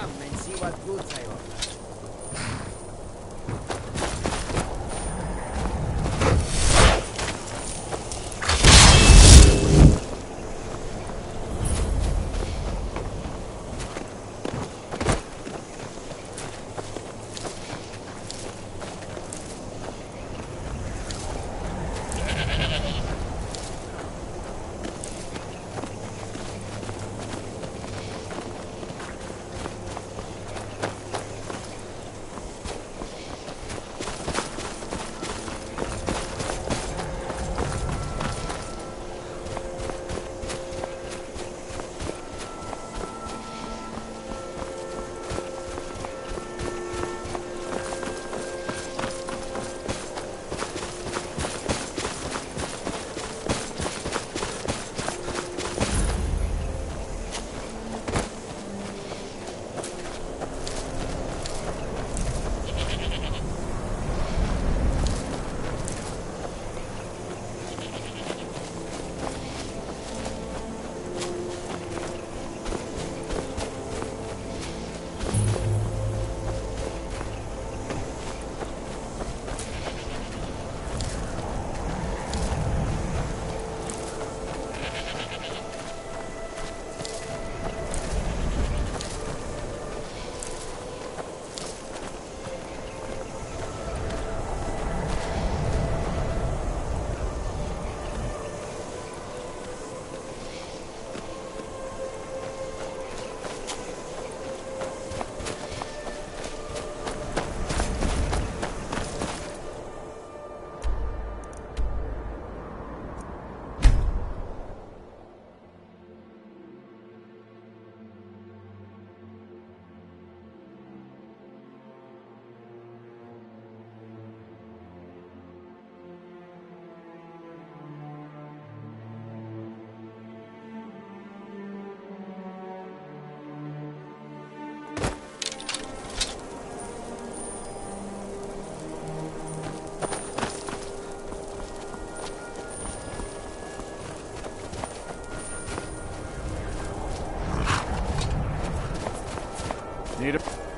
Come and see what goods I offer.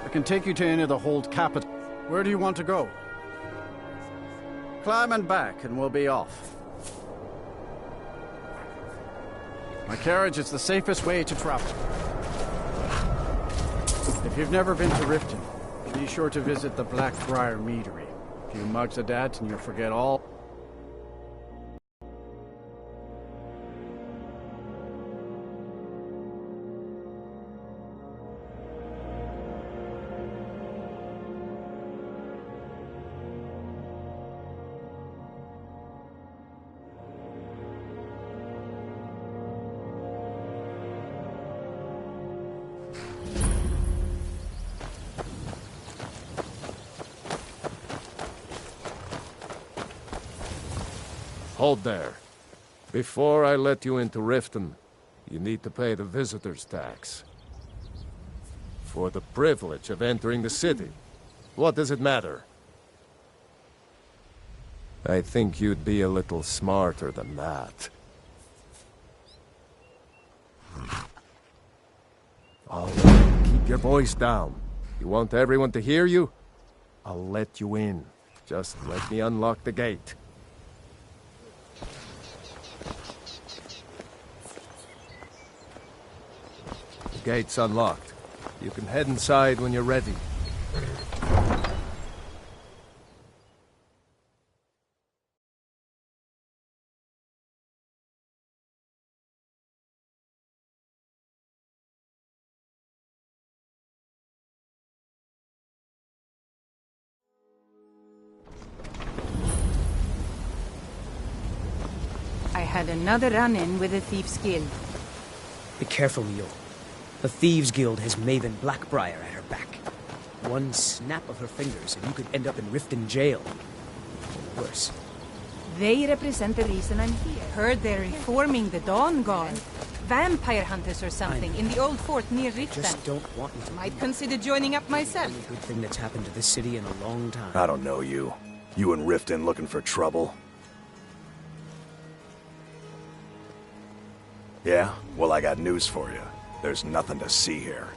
I can take you to any of the hold capital. Where do you want to go? Climb and back, and we'll be off. My carriage is the safest way to travel. If you've never been to Riften, be sure to visit the Blackbriar Meadery. A few mugs of that, and you'll forget all. Hold there. Before I let you into Riften, you need to pay the visitor's tax. For the privilege of entering the city. What does it matter? I think you'd be a little smarter than that. All right, keep your voice down. You want everyone to hear you? I'll let you in. Just let me unlock the gate. The gate's unlocked. You can head inside when you're ready. I had another run-in with the Thieves' Guild. Be careful, Mule. The Thieves' Guild has Maven Blackbriar at her back. One snap of her fingers and you could end up in Riften jail. Or worse. They represent the reason I'm here. Heard they're reforming the Dawn Guard. Vampire hunters or something in the old fort near Riften. Just don't want you to. Might consider joining up myself. The only good thing that's happened to this city in a long time. I don't know you. You in Riften looking for trouble? Yeah? Well, I got news for you. There's nothing to see here.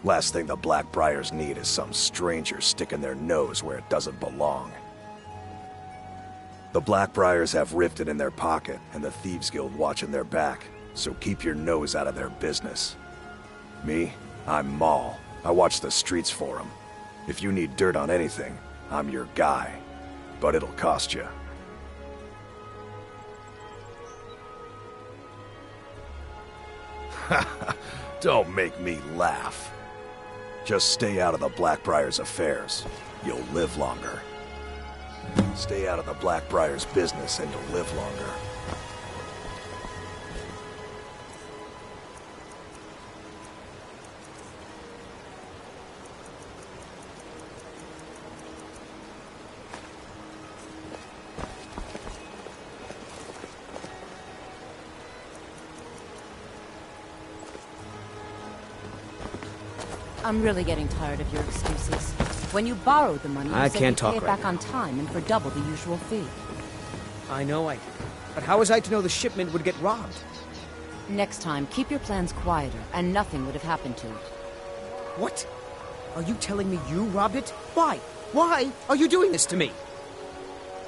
Last thing the Blackbriars need is some stranger sticking their nose where it doesn't belong. The Blackbriars have Riften in their pocket and the Thieves Guild watching their back, so keep your nose out of their business. Me? I'm Maul. I watch the streets for them. If you need dirt on anything, I'm your guy. But it'll cost you. Don't make me laugh. Just stay out of the Blackbriars' affairs. You'll live longer. Stay out of the Blackbriars' business and you'll live longer. I'm really getting tired of your excuses. When you borrowed the money, you said you'd pay it back on time and for double the usual fee. I know I did. But how was I to know the shipment would get robbed? Next time, keep your plans quieter, and nothing would have happened to it. What? Are you telling me you robbed it? Why? Why are you doing this to me?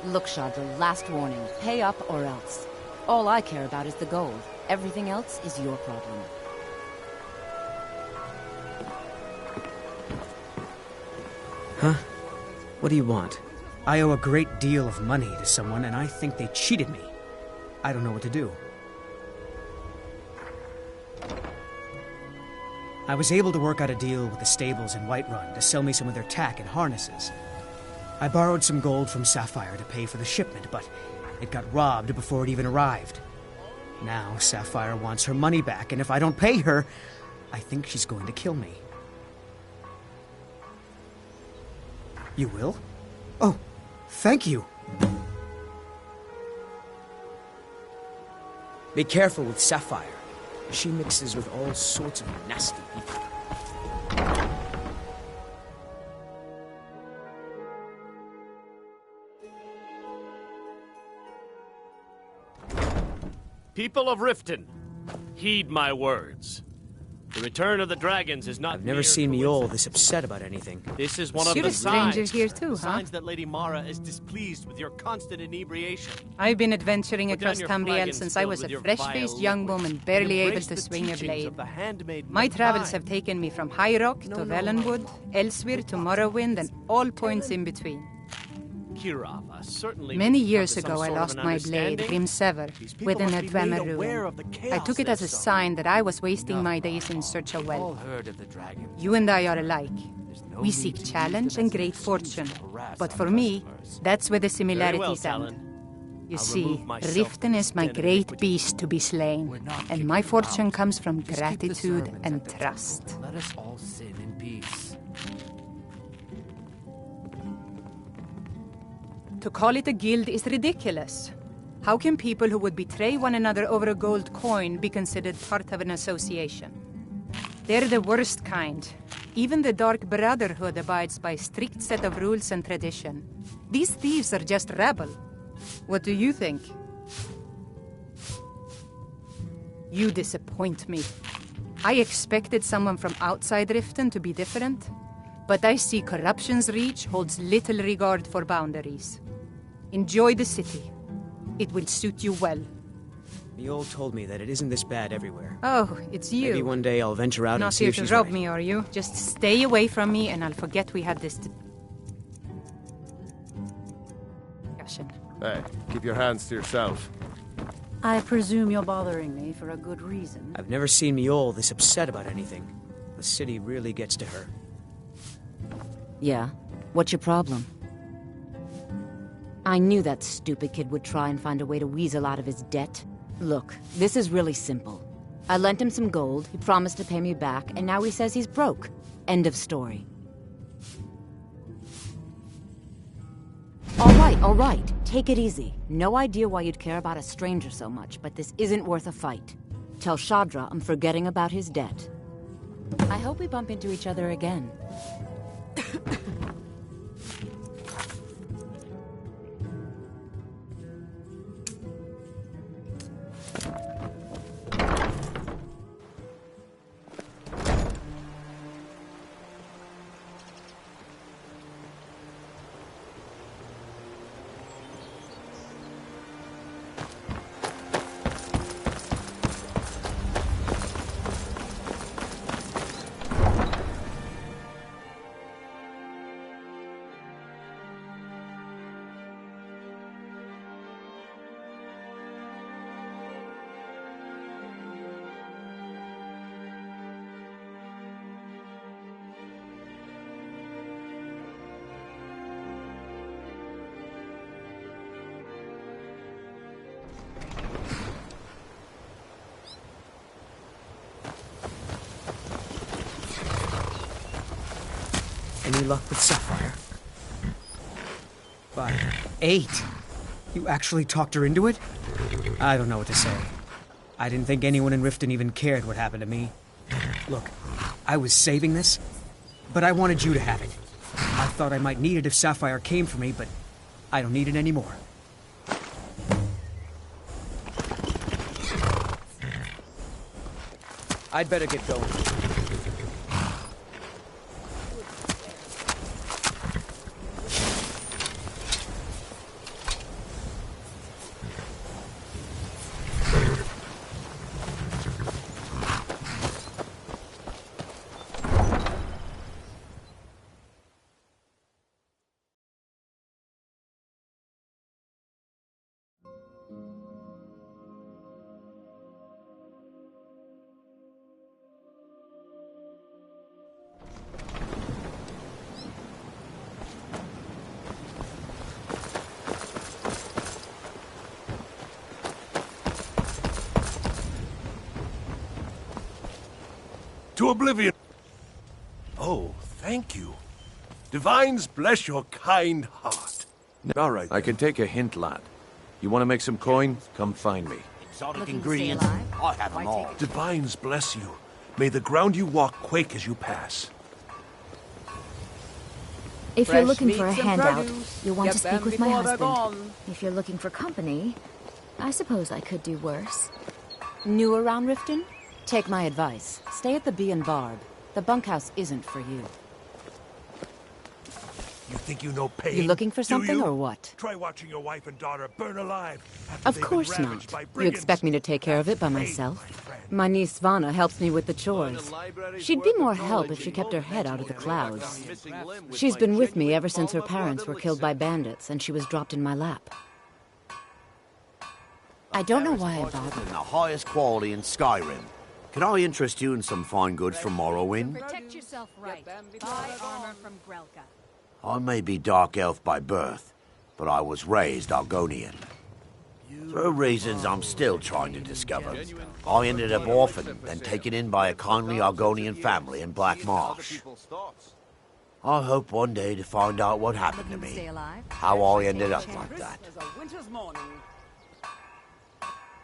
Look, Shadra, last warning. Pay up or else. All I care about is the gold. Everything else is your problem. Huh? What do you want? I owe a great deal of money to someone, and I think they cheated me. I don't know what to do. I was able to work out a deal with the stables in Whiterun to sell me some of their tack and harnesses. I borrowed some gold from Sapphire to pay for the shipment, but it got robbed before it even arrived. Now Sapphire wants her money back, and if I don't pay her, I think she's going to kill me. You will? Oh, thank you. Be careful with Sapphire. She mixes with all sorts of nasty people. People of Riften, heed my words. The return of the dragons is not. I've never seen Mjol this upset about anything. This is one of You're the a stranger signs. here too, huh? Signs that Lady Mara is displeased with your constant inebriation. I've been adventuring Put down across your Tamriel flagons since I filled was with a your fresh-faced vile young liquids. woman, barely able Embrace to the swing a teachings blade. of the handmaiden My of travels time. have taken me from High Rock to Valenwood, elsewhere to Morrowind, and all points in between. Kirava certainly Many come to years some ago, I sort of lost an my blade, understanding. Grimsever, These people within must a be made Dwemer aware ruin. of the I chaos took it as a they're sowing. sign that I was wasting my days in search of All wealth. heard of the dragon. You and I are alike. There's no We need seek to use challenge them and as an great excuse fortune. to harass But our for me, customers. that's where the Very well, similarities end. Talon. You I'll see, remove myself Riften from is this my den of great iniquity. beast to be slain, We're not and kicking my you fortune out. comes from Just keep the gratitude servants and at the trust. temple. Let us all sin in peace. To call it a guild is ridiculous. How can people who would betray one another over a gold coin be considered part of an association? They're the worst kind. Even the Dark Brotherhood abides by a strict set of rules and tradition. These thieves are just rabble. What do you think? You disappoint me. I expected someone from outside Riften to be different, but I see corruption's reach holds little regard for boundaries. Enjoy the city. It will suit you well. Mjol told me that it isn't this bad everywhere. Oh, it's you. Maybe one day I'll venture out and Not see here if to she's rob right. me, are you? Just stay away from me and I'll forget we had this discussion. Hey, keep your hands to yourself. I presume you're bothering me for a good reason. I've never seen Mjol this upset about anything. The city really gets to her. Yeah? What's your problem? I knew that stupid kid would try and find a way to weasel out of his debt. Look, this is really simple. I lent him some gold, he promised to pay me back, and now he says he's broke. End of story. All right. Take it easy. No idea why you'd care about a stranger so much, but this isn't worth a fight. Tell Shadra I'm forgetting about his debt. I hope we bump into each other again. Any luck with Sapphire? But 8? You actually talked her into it? I don't know what to say. I didn't think anyone in Riften even cared what happened to me. Look, I was saving this, but I wanted you to have it. I thought I might need it if Sapphire came for me, but I don't need it anymore. I'd better get going. To oblivion. Oh, thank you. Divines bless your kind heart. All right. I can take a hint, lad. You want to make some coin? Come find me. Exotic ingredients. I have them all. Divines bless you. May the ground you walk quake as you pass. If Fresh you're looking for a meats and handout, produce. you'll want to Get speak them with my before they're husband. gone. If you're looking for company, I suppose I could do worse. New around Riften? Take my advice. Stay at the Bee and Barb. The bunkhouse isn't for you. You think you know pain? You looking for do something you? or what? Try watching your wife and daughter burn alive. After Of they've been course ravaged not. by You brigands. expect me to take care of it by Pain, myself? my friend. My niece Svana helps me with the chores. She'd be more help if she kept her head out of the clouds. She's been with me ever since her parents were killed by bandits and she was dropped in my lap. I don't know why I bothered. In the highest quality in Skyrim. Can I interest you in some fine goods from Morrowind? Protect yourself right. Buy armor from Grelka. I may be Dark Elf by birth, but I was raised Argonian. For reasons I'm still trying to discover, I ended up orphaned, then taken in by a kindly Argonian family in Black Marsh. I hope one day to find out what happened to me, how I ended up like that.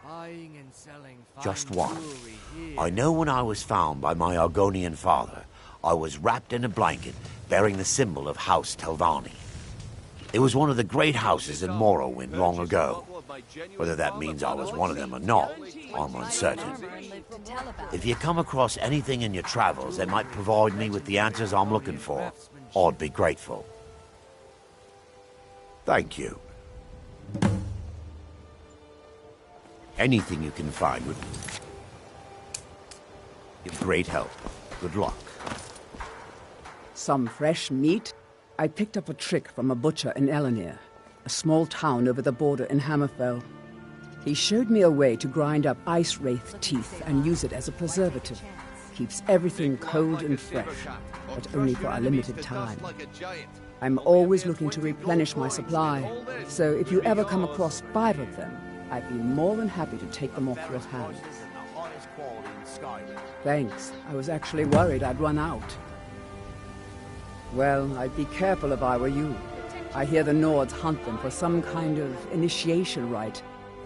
Buying and selling just one. I know when I was found by my Argonian father, I was wrapped in a blanket bearing the symbol of House Telvanni. It was one of the great houses in Morrowind long ago. Whether that means I was one of them or not, I'm uncertain. If you come across anything in your travels that might provide me with the answers I'm looking for, I'd be grateful. Thank you. Anything you can find would be of great help. Good luck. Some fresh meat? I picked up a trick from a butcher in Elenir, a small town over the border in Hammerfell. He showed me a way to grind up ice wraith teeth and use it as a preservative. Keeps everything cold and fresh, but only for a limited time. I'm always looking to replenish my supply, so if you ever come across 5 of them, I'd be more than happy to take them off your hands. Thanks. I was actually worried I'd run out. Well, I'd be careful if I were you. I hear the Nords hunt them for some kind of initiation rite,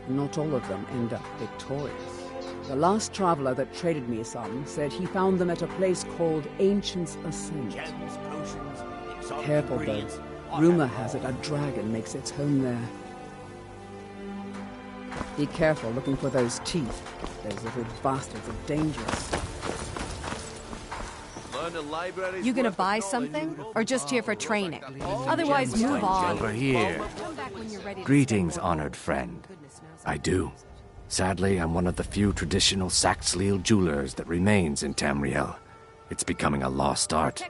and not all of them end up victorious. The last traveler that traded me some said he found them at a place called Ancient's Ascent. Careful though. Rumor has it a dragon makes its home there. Be careful looking for those teeth. Those little bastards are dangerous. You gonna buy something? Or just here for training? Otherwise, move on. Over here. Greetings, honored friend. I do. Sadly, I'm one of the few traditional Saxhleel jewelers that remains in Tamriel. It's becoming a lost art.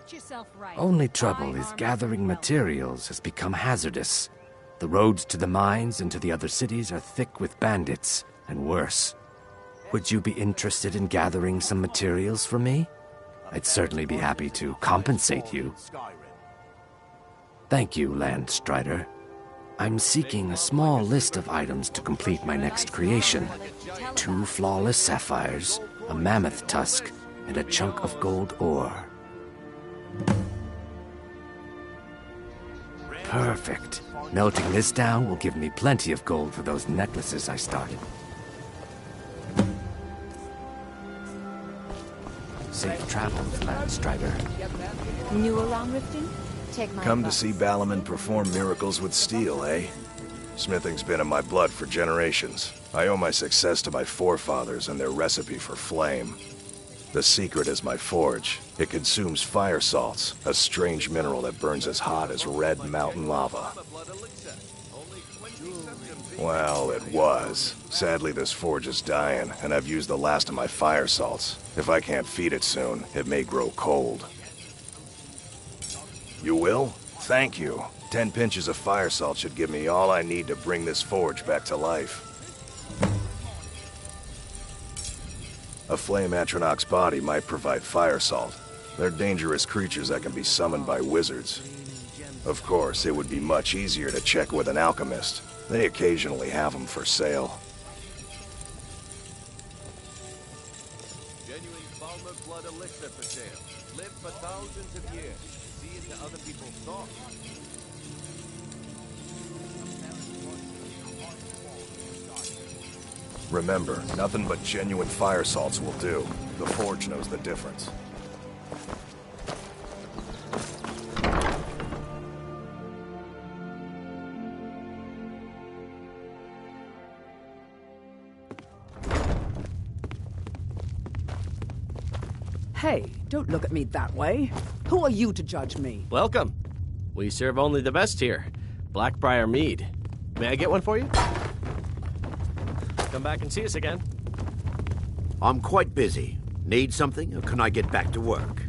Only trouble is gathering materials has become hazardous. The roads to the mines and to the other cities are thick with bandits, and worse. Would you be interested in gathering some materials for me? I'd certainly be happy to compensate you. Thank you, Landstrider. I'm seeking a small list of items to complete my next creation. 2 flawless sapphires, a mammoth tusk, and a chunk of gold ore. Perfect. Melting this down will give me plenty of gold for those necklaces I started. Safe travels, Landstrider. New around Riften? Take my Come to advice. see Balaman perform miracles with steel, eh? Smithing's been in my blood for generations. I owe my success to my forefathers and their recipe for flame. The secret is my forge. It consumes fire salts, a strange mineral that burns as hot as red mountain lava. Well, it was. Sadly, this forge is dying, and I've used the last of my fire salts. If I can't feed it soon, it may grow cold. You will? Thank you. 10 pinches of fire salt should give me all I need to bring this forge back to life. A flame Atronach's body might provide fire salt. They're dangerous creatures that can be summoned by wizards. Of course, it would be much easier to check with an alchemist. They occasionally have them for sale. Genuine Falmer blood elixir for sale. Live for thousands of years. See into other people's thoughts. Remember, nothing but genuine fire salts will do. The forge knows the difference. Hey, don't look at me that way. Who are you to judge me? Welcome. We serve only the best here. Blackbriar mead. May I get one for you? Come back and see us again. I'm quite busy. Need something, or can I get back to work?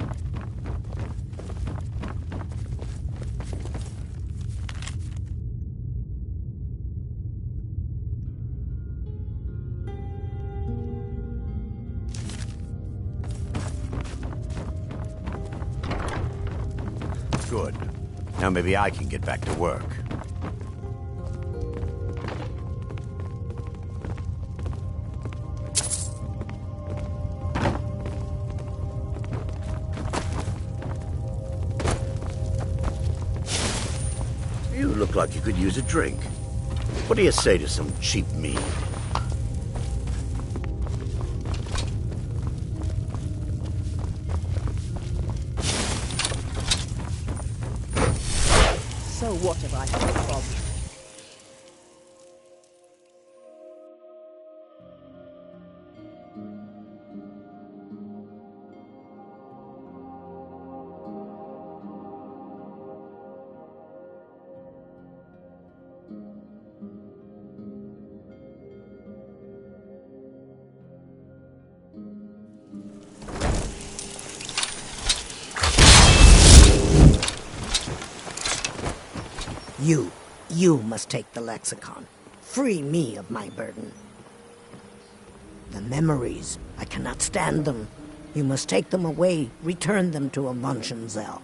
Good. Now maybe I can get back to work. You look like you could use a drink. What do you say to some cheap mead? So what have I had from? You must take the lexicon. Free me of my burden. The memories, I cannot stand them. You must take them away, return them to Amunchenzell.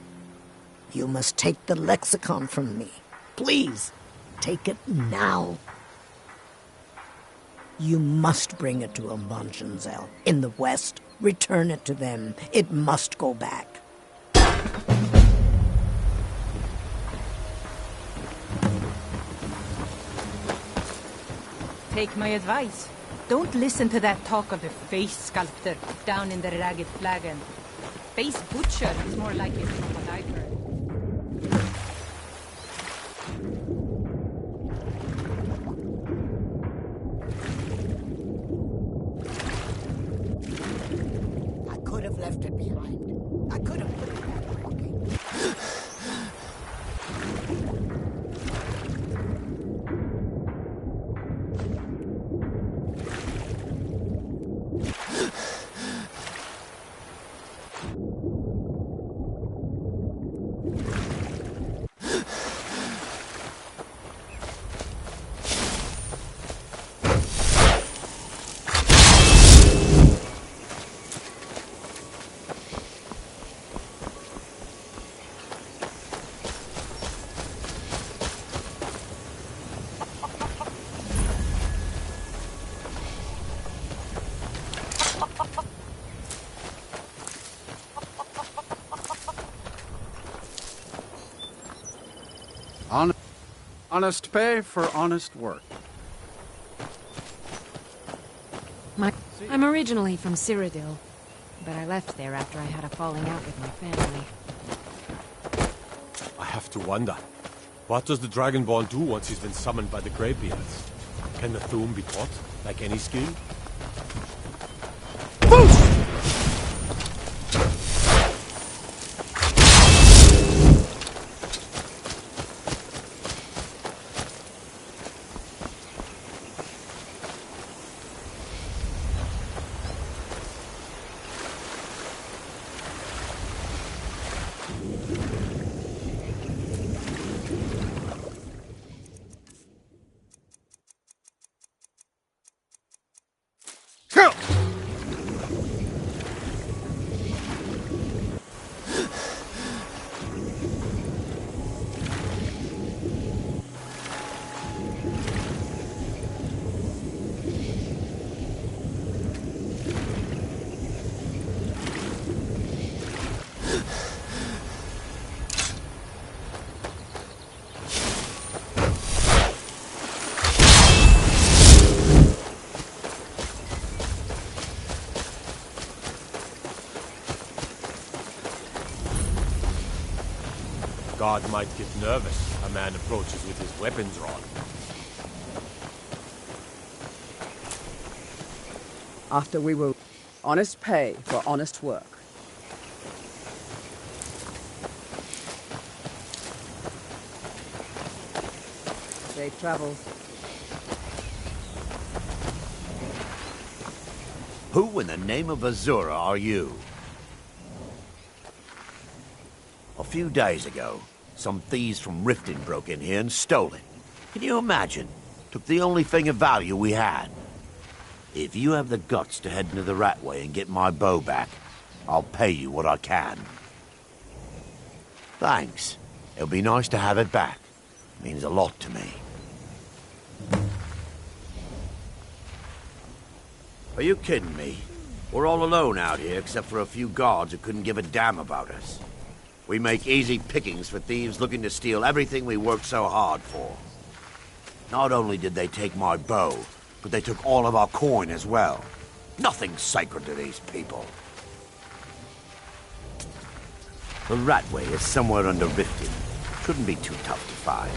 You must take the lexicon from me. Please, take it now. You must bring it to Amunchenzell. In the west, return it to them. It must go back. Take my advice. Don't listen to that talk of the face sculptor down in the Ragged Flagon. Face butcher is more like it from what I've heard. I could have left it behind. I could have put it back walking. On Honest pay for honest work. I'm originally from Cyrodiil, but I left there after I had a falling out with my family. I have to wonder, what does the Dragonborn do once he's been summoned by the Greybeards? Can the Thuum be taught, like any skill? God might get nervous a man approaches with his weapons drawn. After we were honest pay for honest work. Safe travels. Who in the name of Azura are you? A few days ago, some thieves from Riften broke in here and stole it. Can you imagine? Took the only thing of value we had. If you have the guts to head into the Ratway and get my bow back, I'll pay you what I can. Thanks. It'll be nice to have it back. It means a lot to me. Are you kidding me? We're all alone out here except for a few guards who couldn't give a damn about us. We make easy pickings for thieves looking to steal everything we worked so hard for. Not only did they take my bow, but they took all of our coin as well. Nothing's sacred to these people. The Ratway is somewhere under Riften. Shouldn't be too tough to find.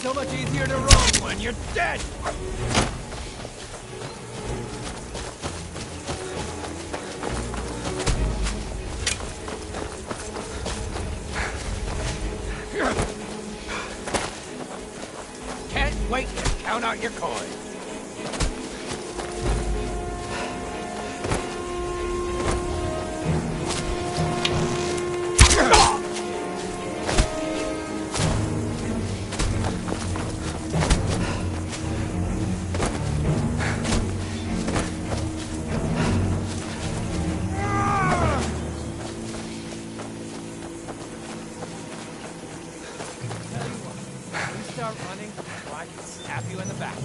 So much easier to roam when you're dead! Can't wait to count out your coin. Start running, or I can stab you in the back.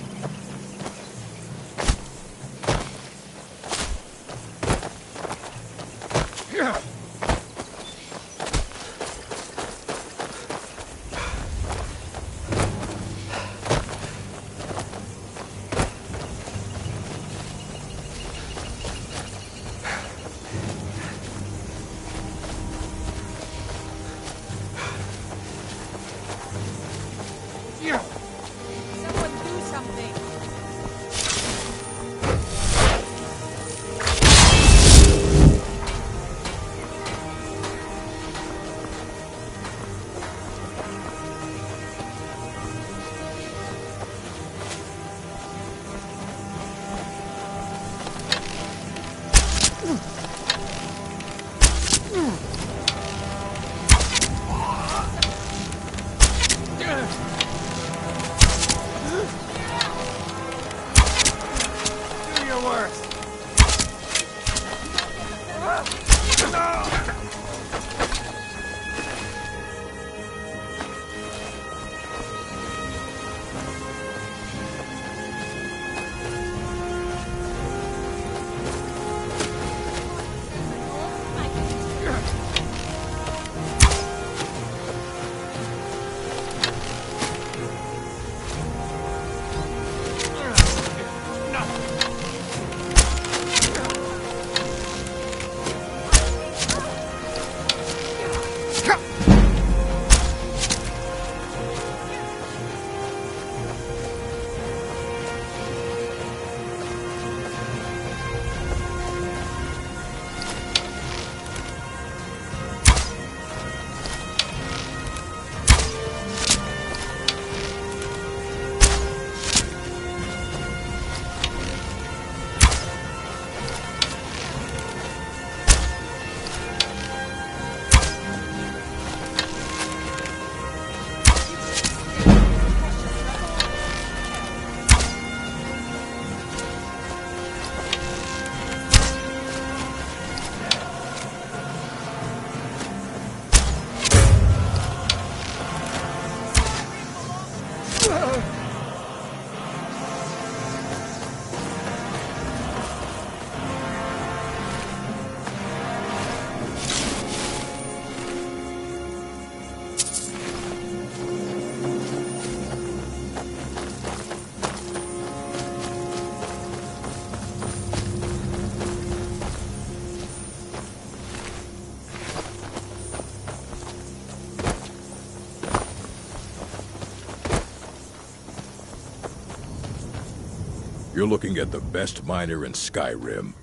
You're looking at the best miner in Skyrim.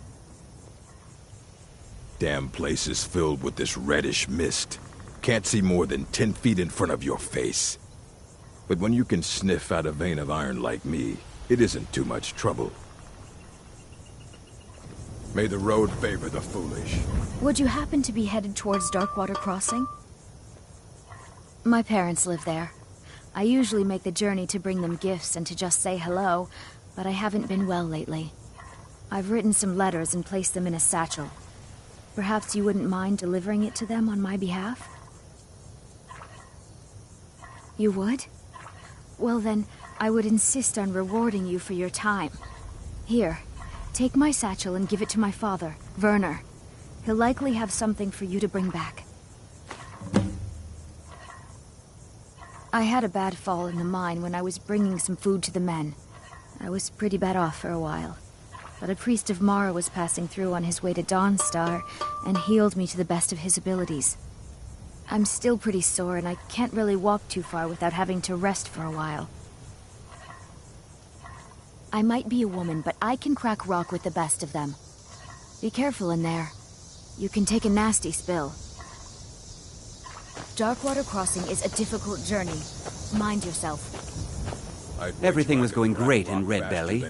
Damn place is filled with this reddish mist. Can't see more than 10 feet in front of your face. But when you can sniff out a vein of iron like me, it isn't too much trouble. May the road favor the foolish. Would you happen to be headed towards Darkwater Crossing? My parents live there. I usually make the journey to bring them gifts and to just say hello, but I haven't been well lately. I've written some letters and placed them in a satchel. Perhaps you wouldn't mind delivering it to them on my behalf? You would? Well then, I would insist on rewarding you for your time. Here, take my satchel and give it to my father, Werner. He'll likely have something for you to bring back. I had a bad fall in the mine when I was bringing some food to the men. I was pretty bad off for a while. But a priest of Mara was passing through on his way to Dawnstar and healed me to the best of his abilities. I'm still pretty sore and I can't really walk too far without having to rest for a while. I might be a woman, but I can crack rock with the best of them. Be careful in there. You can take a nasty spill. Darkwater Crossing is a difficult journey. Mind yourself. Everything was going great in Red Belly.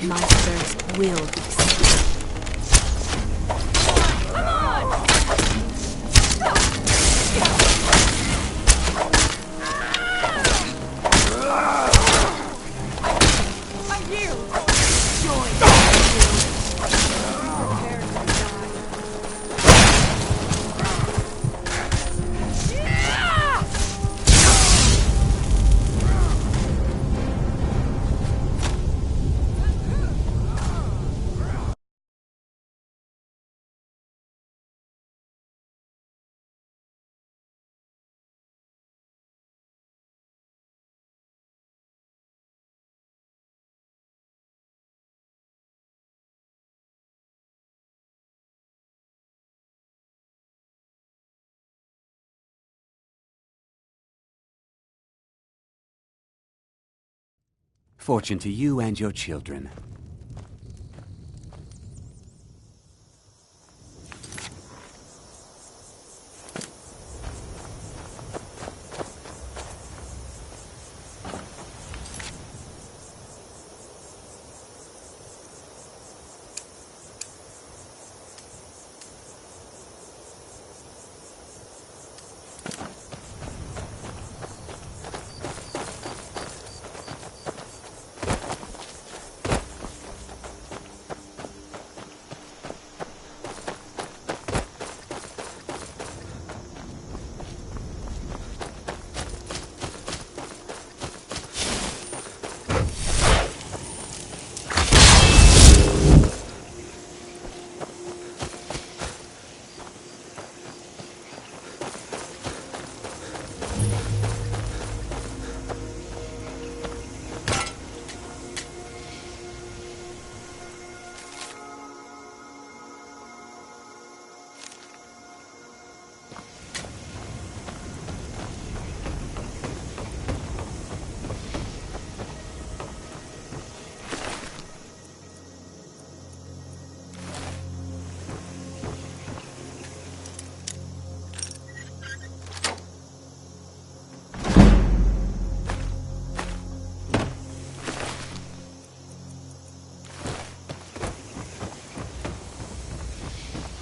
My thirst will be Fortune to you and your children.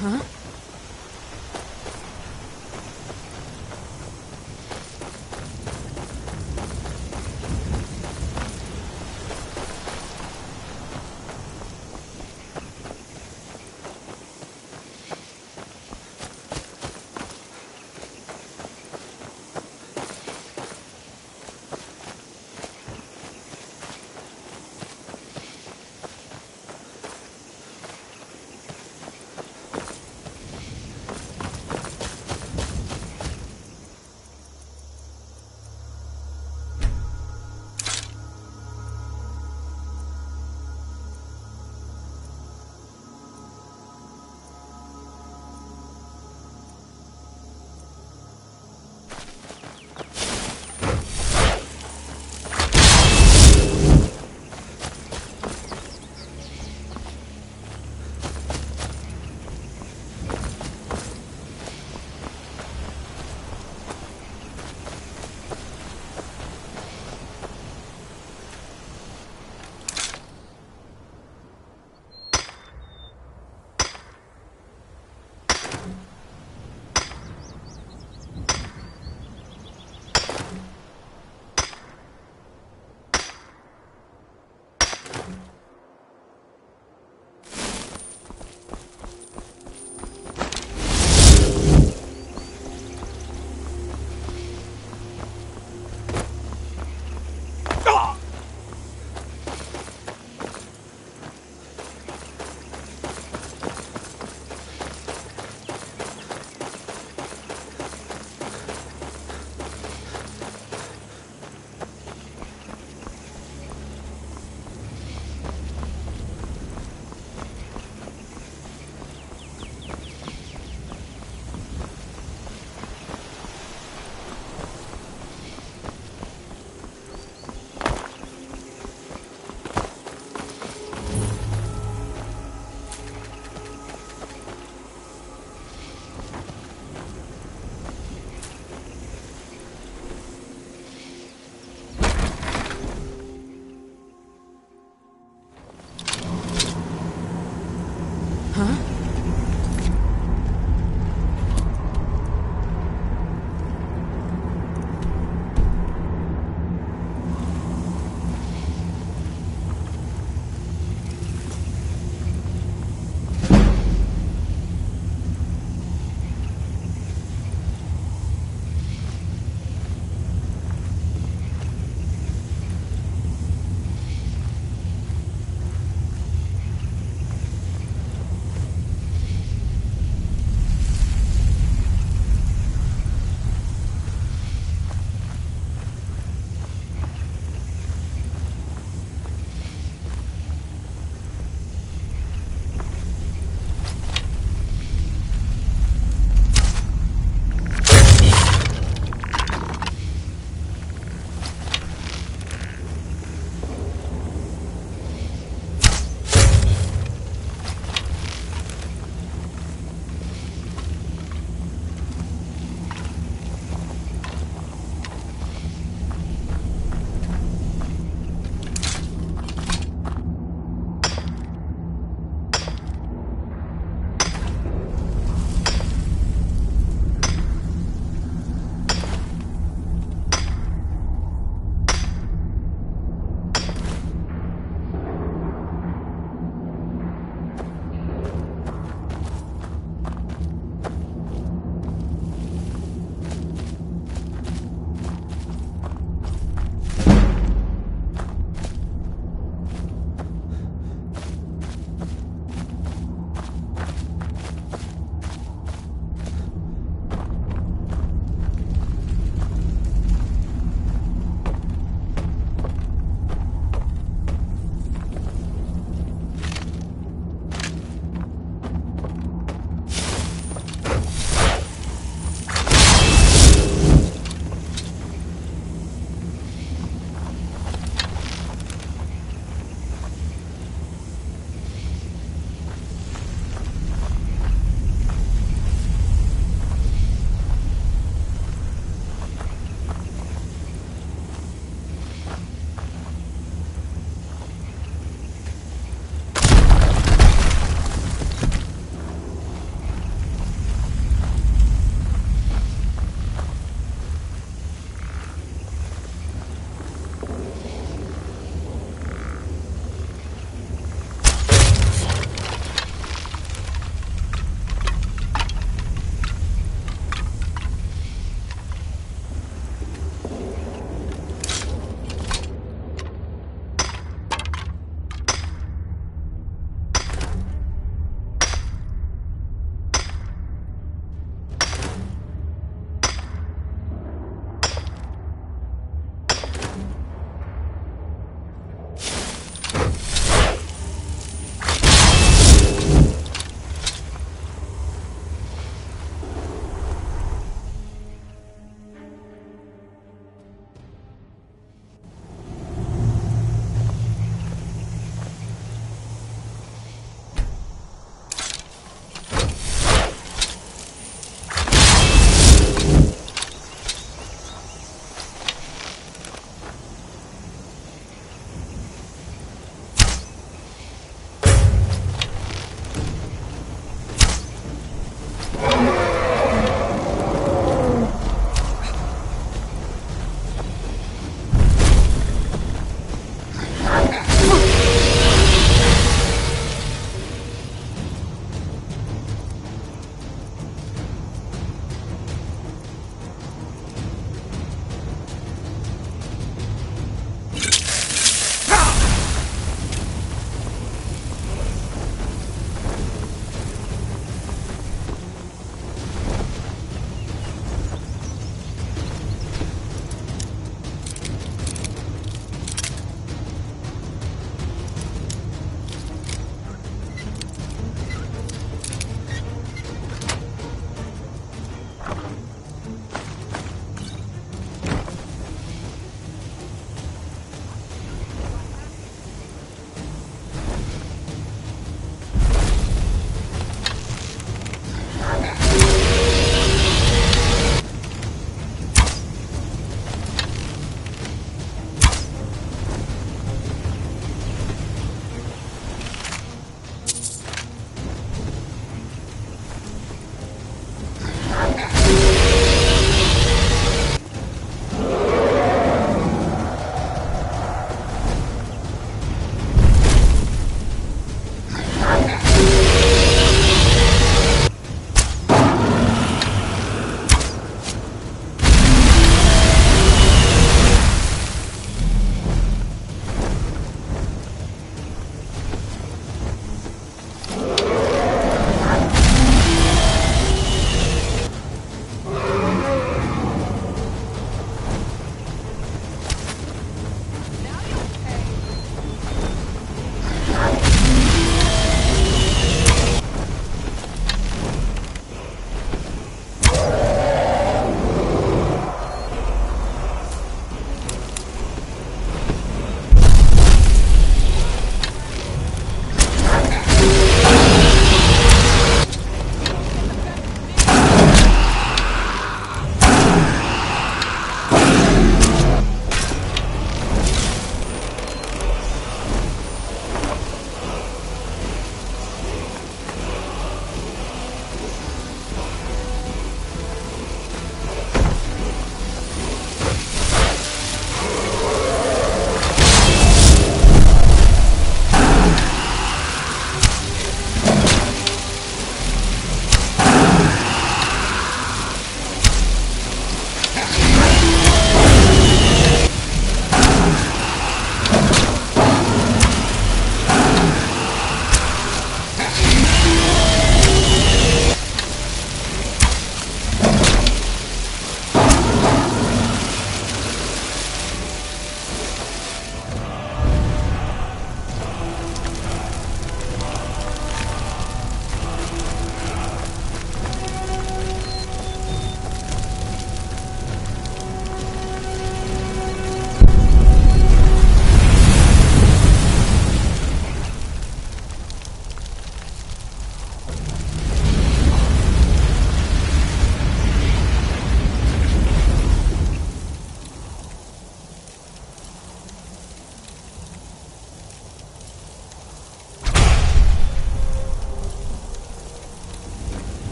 Huh?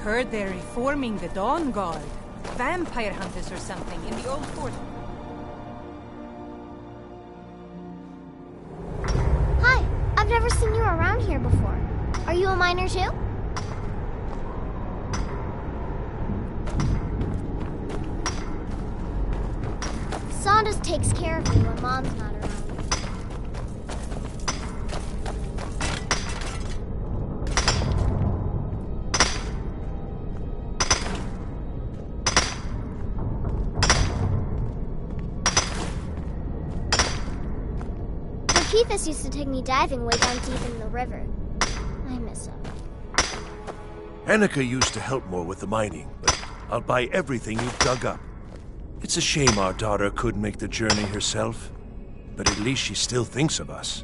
Heard they're reforming the Dawn Guard. Vampire hunters or something in the old fort. Hi, I've never seen you around here before. Are you a miner too? Saunders takes care of me when Mom's not around. Keithus used to take me diving way down deep in the river. I miss him. Annika used to help more with the mining, but I'll buy everything you've dug up. It's a shame our daughter couldn't make the journey herself, but at least she still thinks of us.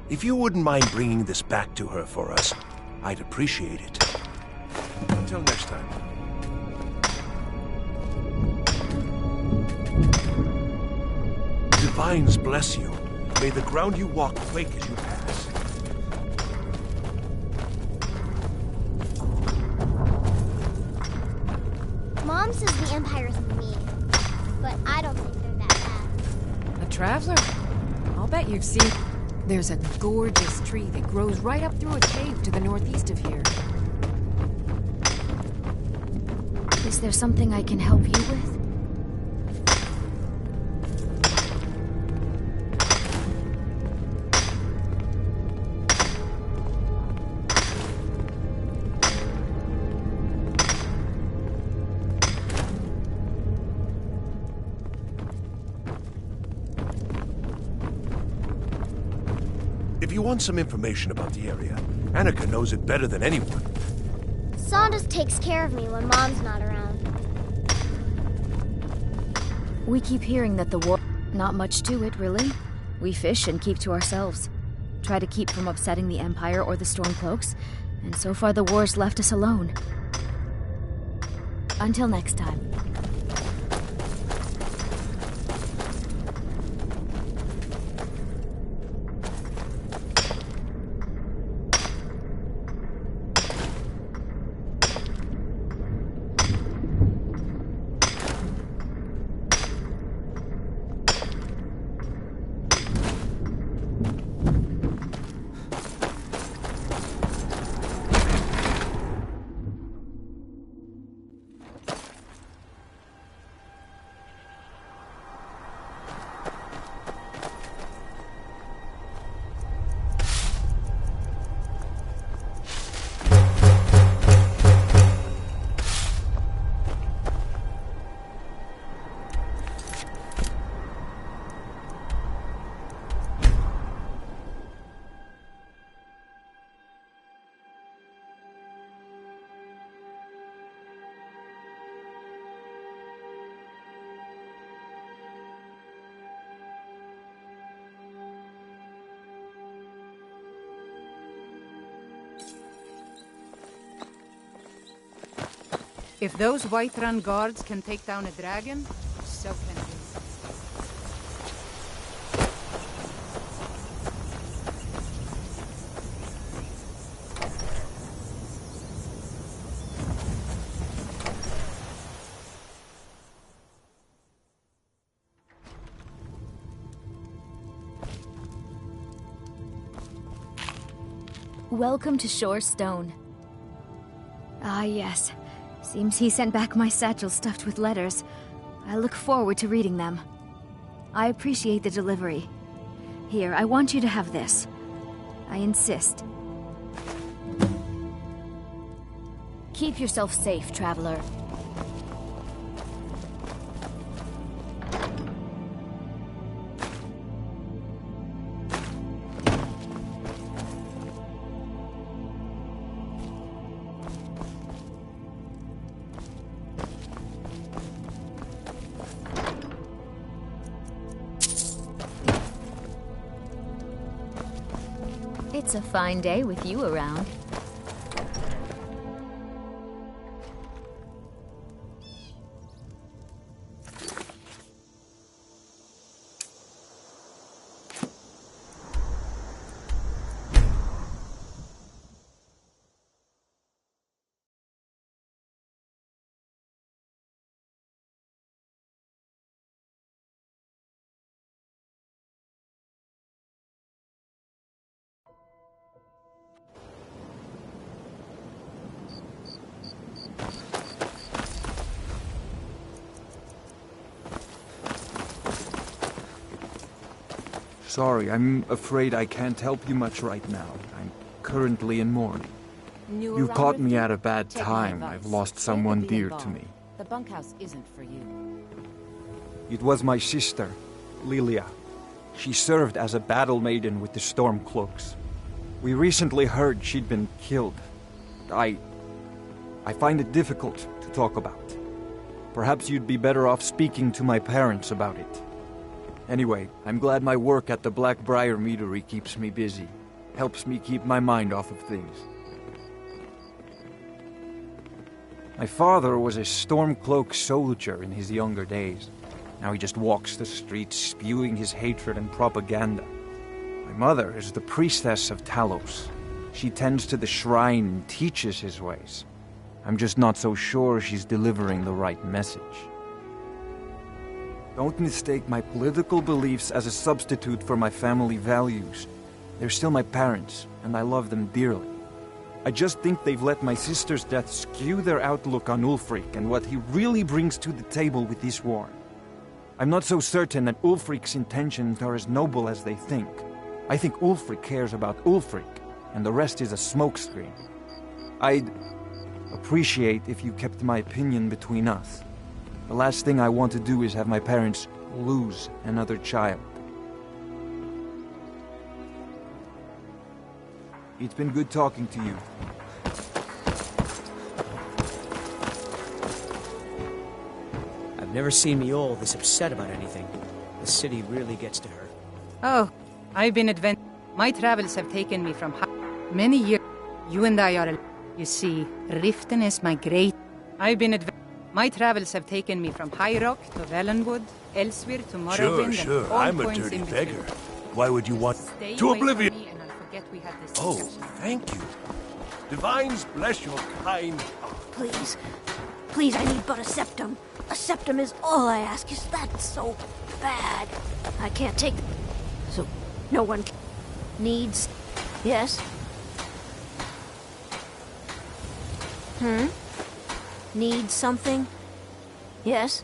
If you wouldn't mind bringing this back to her for us, I'd appreciate it. Until next time. Divines bless you. May the ground you walk quake as you pass. Mom says the Empire's mean, but I don't think they're that bad. A traveler? I'll bet you've seen... There's a gorgeous tree that grows right up through a cave to the northeast of here. Is there something I can help you with? If you want some information about the area, Annika knows it better than anyone. Saunders takes care of me when Mom's not around. We keep hearing that the war... Not much to it, really. We fish and keep to ourselves. Try to keep from upsetting the Empire or the Stormcloaks, and so far the war's left us alone. Until next time. If those Whiterun guards can take down a dragon, so can we. Welcome to Shore Stone. Ah, yes. Seems he sent back my satchel stuffed with letters. I look forward to reading them. I appreciate the delivery. Here, I want you to have this. I insist. Keep yourself safe, traveler. It's a fine day with you around. Sorry, I'm afraid I can't help you much right now. I'm currently in mourning. You've caught me at a bad time. I've lost someone dear to me. The bunkhouse isn't for you. It was my sister, Lilia. She served as a battle maiden with the Stormcloaks. We recently heard she'd been killed. I find it difficult to talk about. Perhaps you'd be better off speaking to my parents about it. Anyway, I'm glad my work at the Blackbriar Meadery keeps me busy. Helps me keep my mind off of things. My father was a Stormcloak soldier in his younger days. Now he just walks the streets spewing his hatred and propaganda. My mother is the priestess of Talos. She tends to the shrine and teaches his ways. I'm just not so sure she's delivering the right message. Don't mistake my political beliefs as a substitute for my family values. They're still my parents, and I love them dearly. I just think they've let my sister's death skew their outlook on Ulfric and what he really brings to the table with this war. I'm not so certain that Ulfric's intentions are as noble as they think. I think Ulfric cares about Ulfric, and the rest is a smokescreen. I'd appreciate if you kept my opinion between us. The last thing I want to do is have my parents lose another child. It's been good talking to you. I've never seen Miol this upset about anything. The city really gets to her. Oh, I've been My travels have taken me from many years. You and I are You see, Riften is my great... I've been My travels have taken me from High Rock to Valenwood, Elsewhere to Morrowind, Sure, and all I'm a points dirty in between. beggar. Why would you want... Stay To away from oblivion! me and I'll forget we had this Oh, discussion. thank you. Divines bless your kind... Please. Please, I need but a septum. A septum is all I ask. Is that so bad? I can't take... So, no one needs... Yes? Needs something? Yes?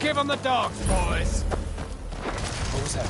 give him the dogs, boys! What was that?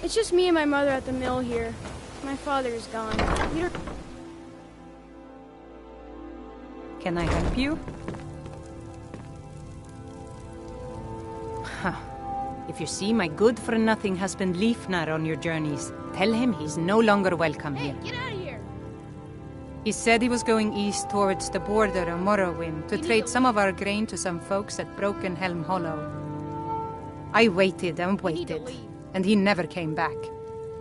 It's just me and my mother at the mill here. My father is gone. Can I help you? Huh. If you see my good-for-nothing husband Leifnar on your journeys, tell him he's no longer welcome here. Get out of here! He said he was going east towards the border of Morrowind to trade some of our grain to some folks at Broken Helm Hollow. I waited and waited, and he never came back.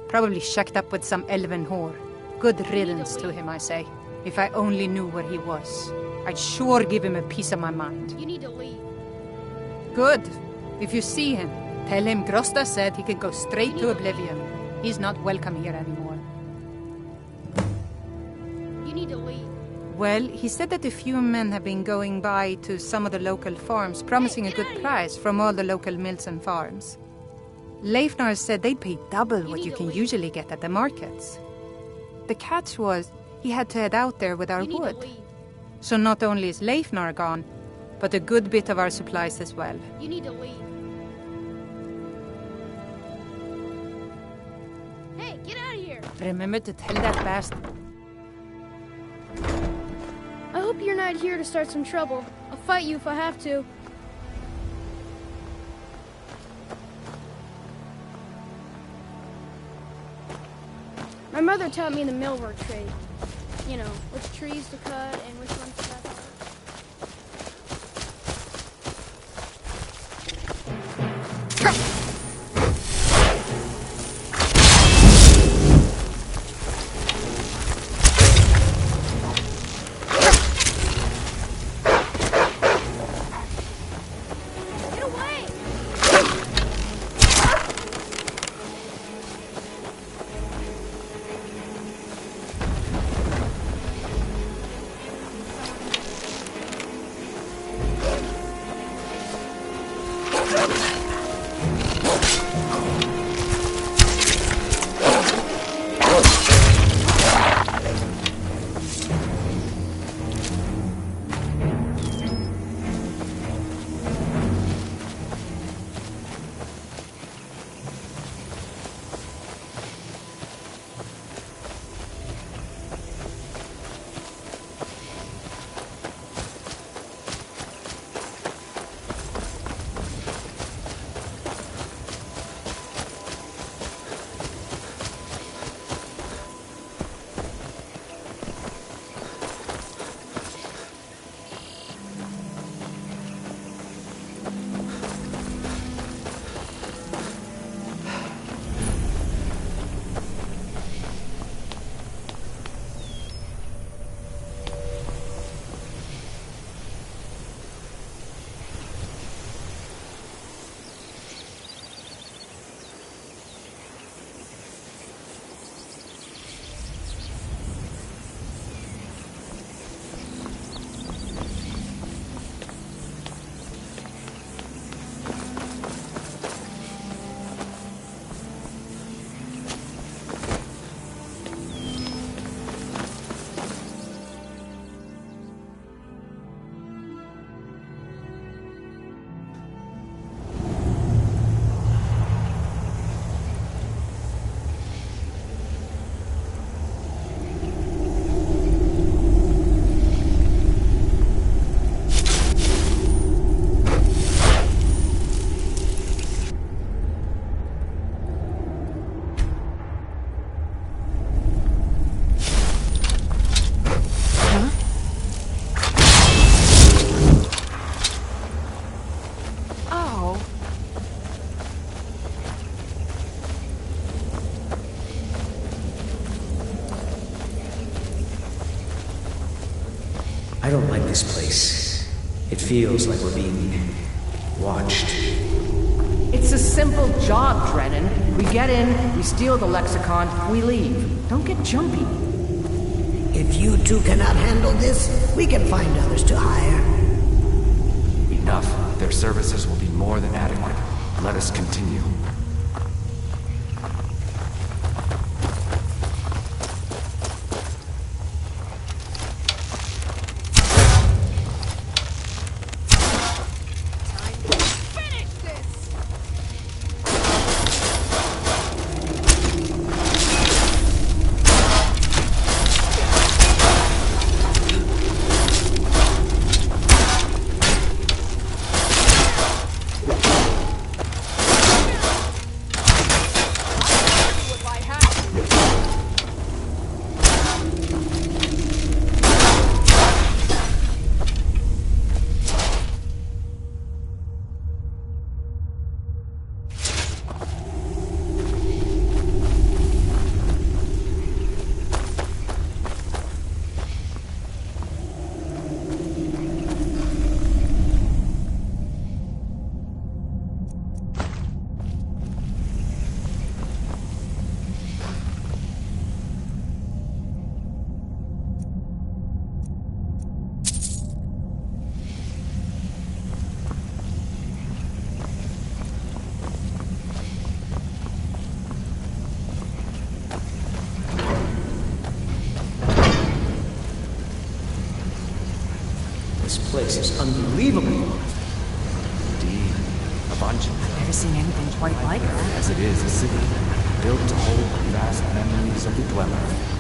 Probably shacked up with some elven whore. Good riddance to him, I say. If I only knew where he was, I'd sure give him a piece of my mind. You need to leave. Good. If you see him, tell him Grosta said he can go straight to Oblivion. He's not welcome here anymore. You need to leave. Well, he said that a few men have been going by to some of the local farms, promising a good price from all the local mills and farms. Leifnar said they'd pay double what you can usually get at the markets. The catch was, he had to head out there with our wood. So not only is Leifnar gone, but a good bit of our supplies as well. You need to leave. Hey, get out of here! Remember to tell that bastard. I hope you're not here to start some trouble. I'll fight you if I have to. My mother taught me the millwork trade. You know, which trees to cut and which ones to cut. this place. It feels like we're being watched. It's a simple job, Drennan. We get in, we steal the lexicon, we leave. Don't get jumpy. If you two cannot handle this, we can find others to hire. Enough. Their services will be more than adequate. Let us continue. This place is unbelievable. Indeed. A bunch of Never seen anything quite like that. as it is a city, built to hold the vast memories of the dweller.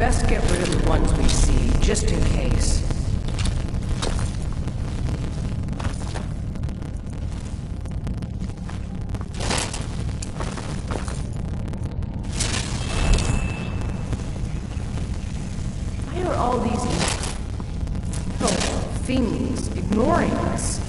Best get rid of the ones we see, just in case. Why are all these fiends ignoring us?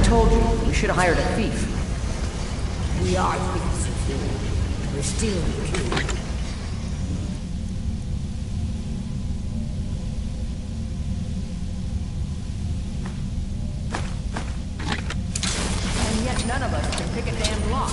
Told you, we should have hired a thief. We are thieves. We're stealing food. And yet none of us can pick a damn lock.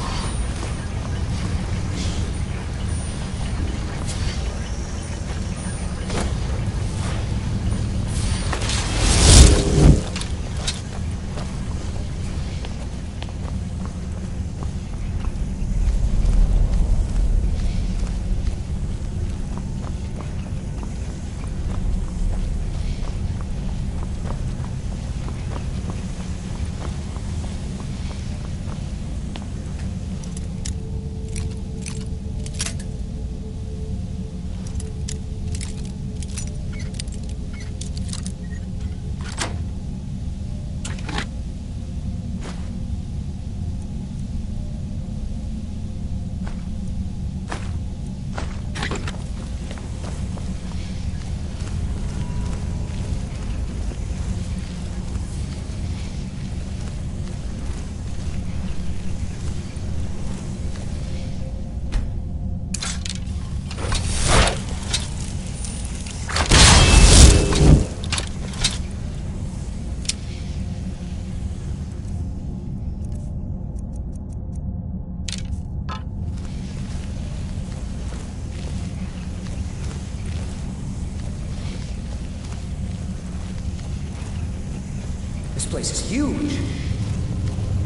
This place is huge.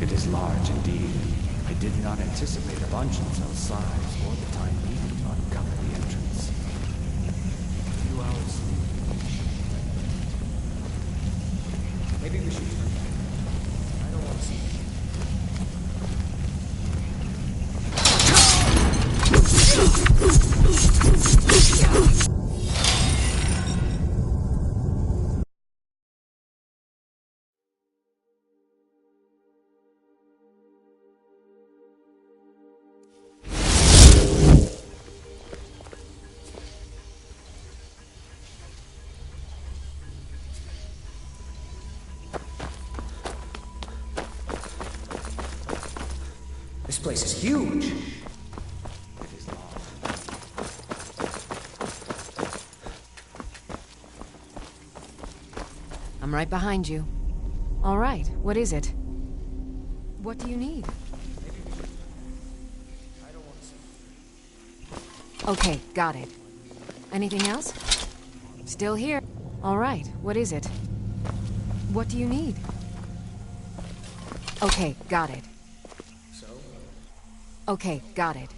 It is large indeed. I did not anticipate a Bungeon's size or the time needed to uncover the entrance. A few hours sleep. Maybe we should turn back. I don't want to see This place is huge. It is locked. I'm right behind you. All right, what is it? What do you need? Okay, got it. Anything else? Still here. All right, what is it? What do you need? Okay, got it. Okay, got it.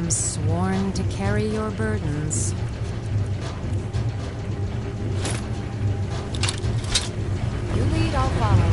Sworn to carry your burdens. You lead, I'll follow.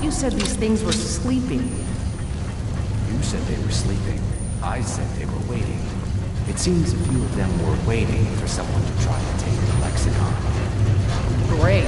You said these things were sleeping. You said they were sleeping. I said they were waiting. It seems a few of them were waiting for someone to try to take the lexicon. Great.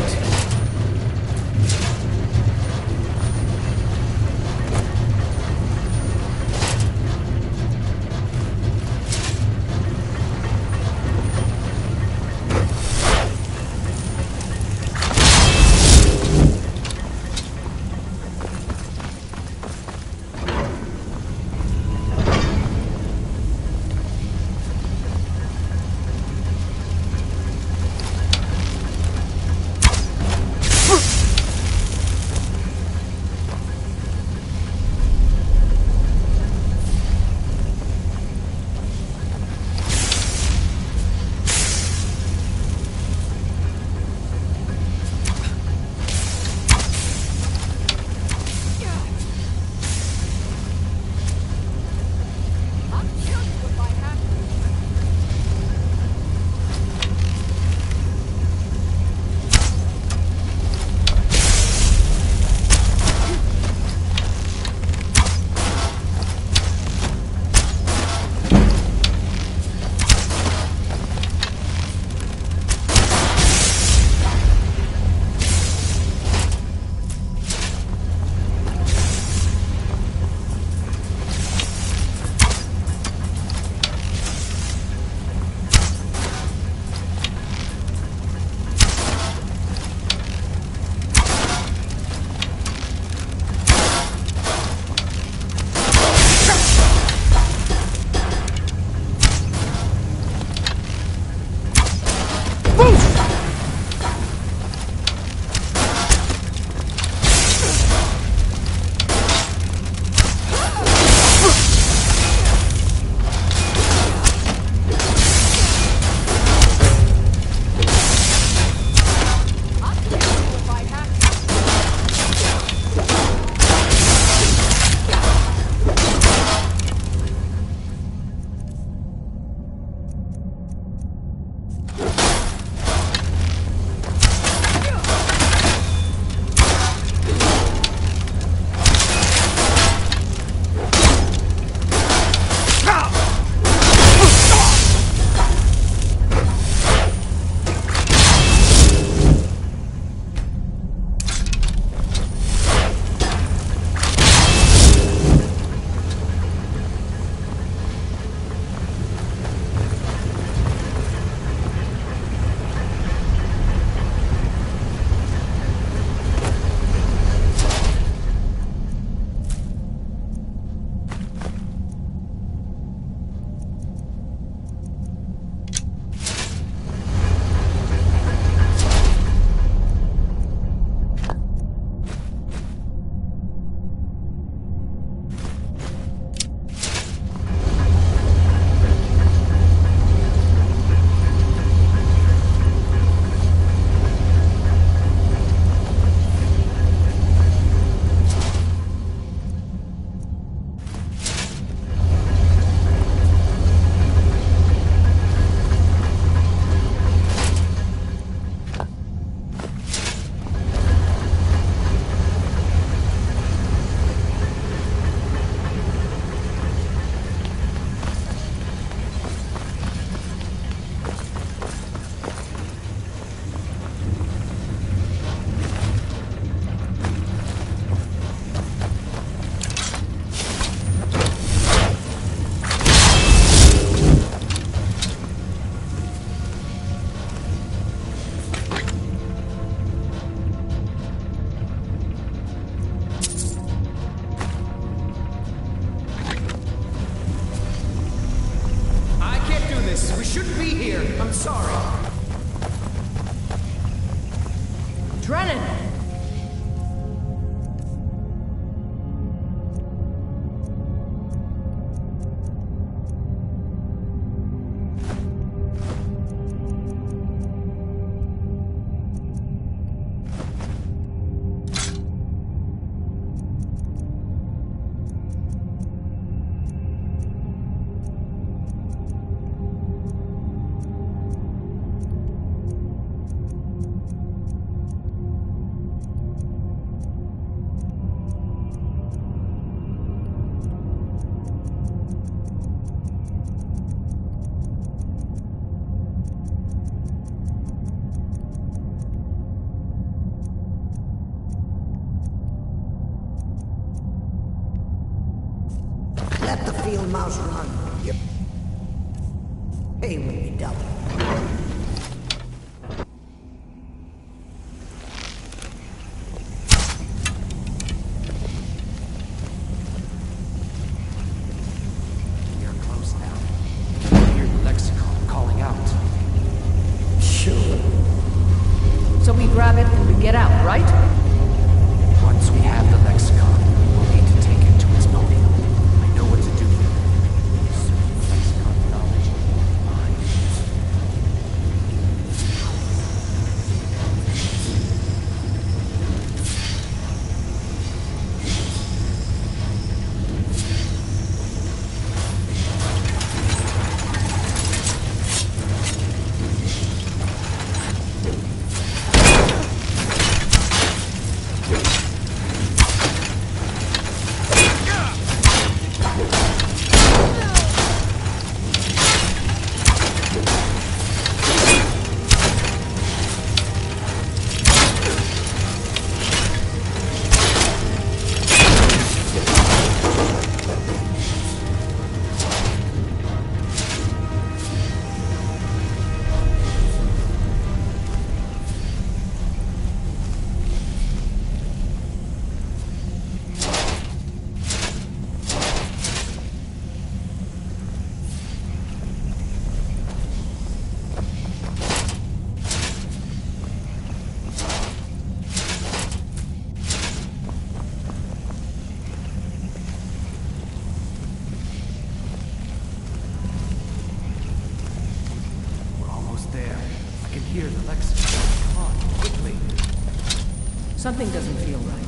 place. We shouldn't be here. I'm sorry. Drennan! Let the field mouse run. Yep. Pay will be double. We are close now. I hear the lexicon calling out. Sure. So we grab it and we get out, right? Once we have the lexicon, we'll need to take it to its podium. I know what to do with it. Certain lexicon knowledge is mine. Hear the lexicon. Come on, quickly. Something doesn't feel right.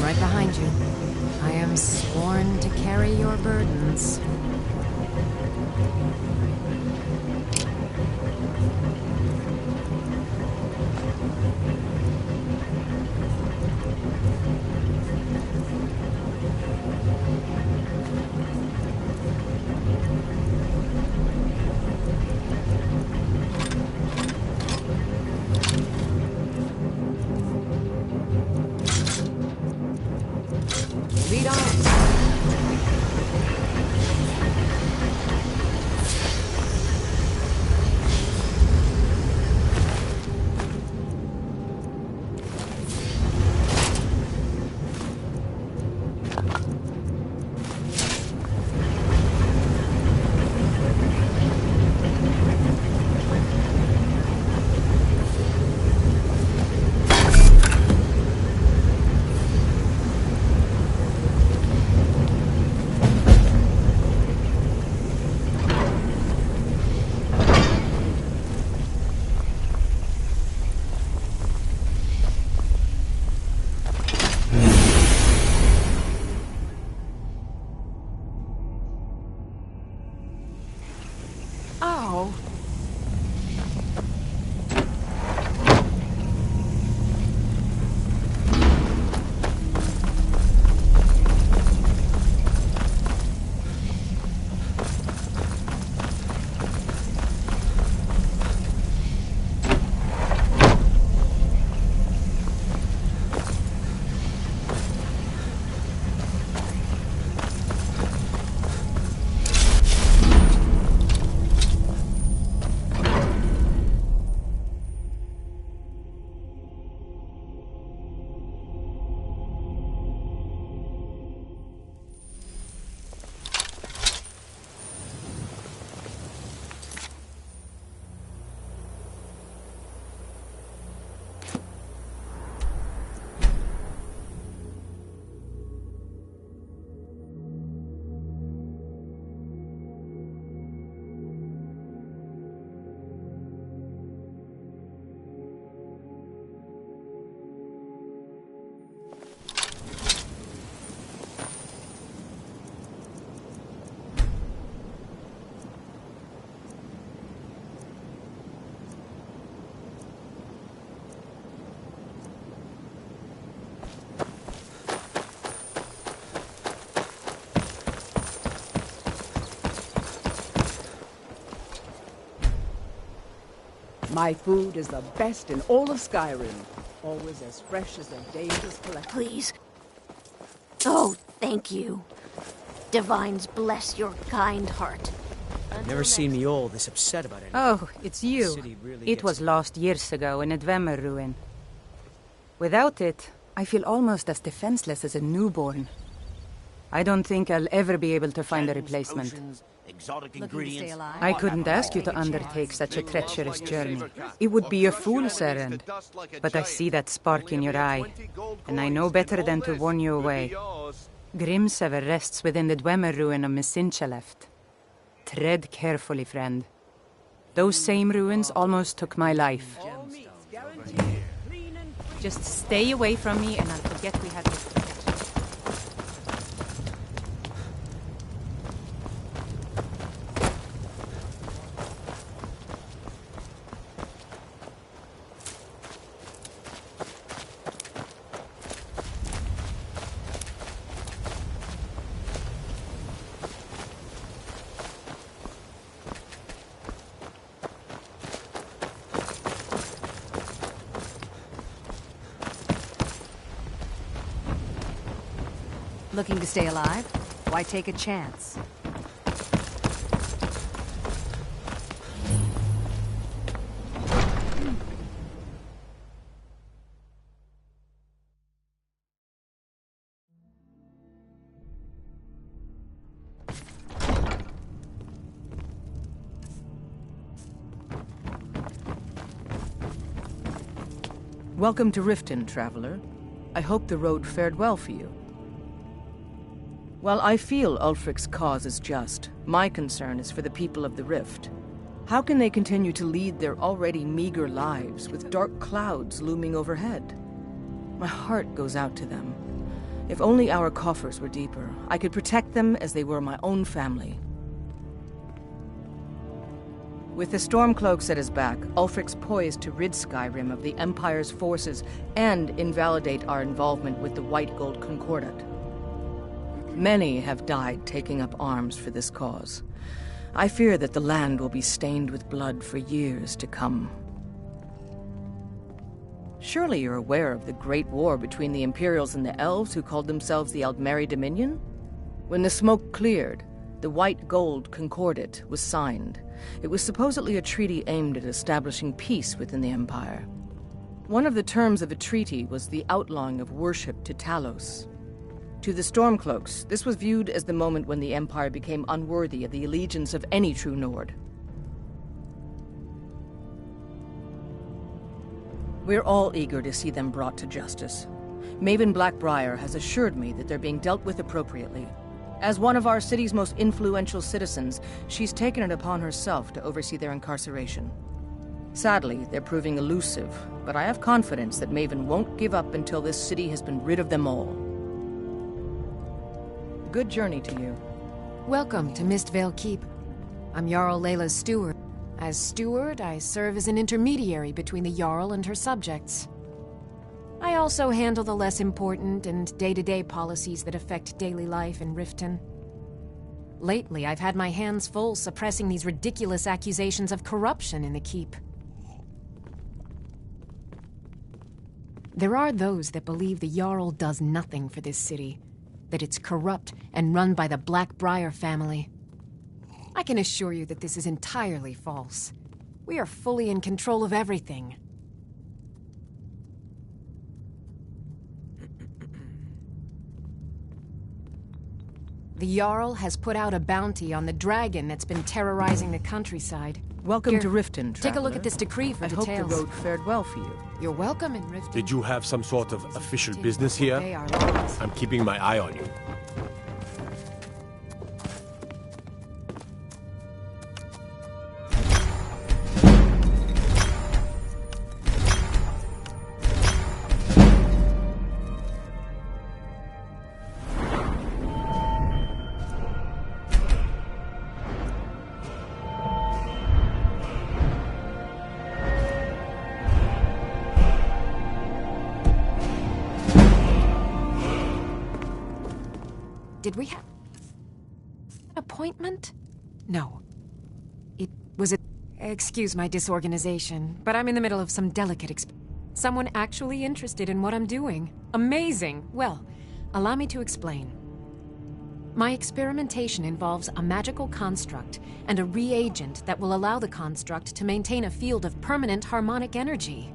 Right behind you. I am sworn to carry your burdens. Lead on. Oh. My food is the best in all of Skyrim. Always as fresh as the dangerous collection. Please. Oh, thank you. Divines bless your kind heart. I've never seen me all this upset about anything. Oh, it's you. It was lost years ago in a Dwemer ruin. Without it, I feel almost as defenseless as a newborn. I don't think I'll ever be able to find a replacement. Exotic ingredients. I couldn't ask you to undertake such a treacherous journey. It would be a fool's errand. But I see that spark in your eye, and I know better than to warn you away. Grimsever rests within the Dwemer ruin of Mesinchaleft. Tread carefully, friend. Those same ruins almost took my life. Just stay away from me and I'll forget we had this. Looking to stay alive? Why take a chance? Welcome to Riften, traveler. I hope the road fared well for you. While I feel Ulfric's cause is just, my concern is for the people of the Rift. How can they continue to lead their already meager lives with dark clouds looming overhead? My heart goes out to them. If only our coffers were deeper, I could protect them as they were my own family. With the Stormcloaks at his back, Ulfric's poised to rid Skyrim of the Empire's forces and invalidate our involvement with the White Gold Concordat. Many have died taking up arms for this cause. I fear that the land will be stained with blood for years to come. Surely you're aware of the Great War between the Imperials and the Elves who called themselves the Aldmeri Dominion? When the smoke cleared, the White Gold Concordat was signed. It was supposedly a treaty aimed at establishing peace within the Empire. One of the terms of the treaty was the outlawing of worship to Talos. To the Stormcloaks, this was viewed as the moment when the Empire became unworthy of the allegiance of any true Nord. We're all eager to see them brought to justice. Maven Blackbriar has assured me that they're being dealt with appropriately. As one of our city's most influential citizens, she's taken it upon herself to oversee their incarceration. Sadly, they're proving elusive, but I have confidence that Maven won't give up until this city has been rid of them all. Good journey to you. Welcome to Mistvale Keep. I'm Jarl Layla's steward. As steward, I serve as an intermediary between the Jarl and her subjects. I also handle the less important and day-to-day policies that affect daily life in Riften. Lately, I've had my hands full suppressing these ridiculous accusations of corruption in the Keep. There are those that believe the Jarl does nothing for this city, that it's corrupt and run by the Blackbriar family. I can assure you that this is entirely false. We are fully in control of everything. The Jarl has put out a bounty on the dragon that's been terrorizing the countryside. Welcome to Riften, traveler. Take a look at this decree for details. I hope the road fared well for you. You're welcome in Riften. Did you have some sort of official business here? I'm keeping my eye on you. Did we have an appointment? No. It was a... Excuse my disorganization, but I'm in the middle of some delicate someone actually interested in what I'm doing. Amazing! Well, allow me to explain. My experimentation involves a magical construct and a reagent that will allow the construct to maintain a field of permanent harmonic energy.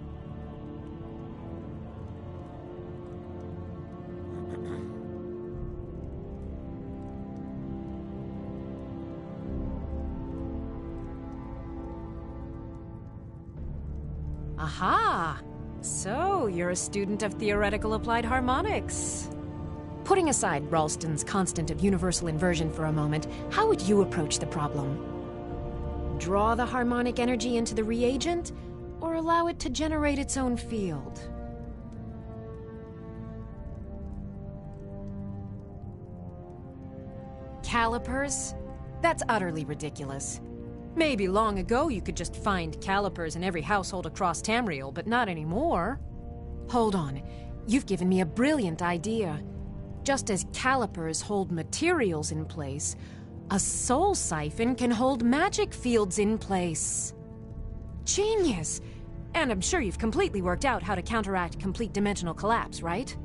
Aha! So, you're a student of theoretical applied harmonics. Putting aside Ralston's constant of universal inversion for a moment, how would you approach the problem? Draw the harmonic energy into the reagent, or allow it to generate its own field? Calipers? That's utterly ridiculous. Maybe long ago you could just find calipers in every household across Tamriel, but not anymore. Hold on. You've given me a brilliant idea. Just as calipers hold materials in place, a soul siphon can hold magic fields in place. Genius! And I'm sure you've completely worked out how to counteract complete dimensional collapse, right?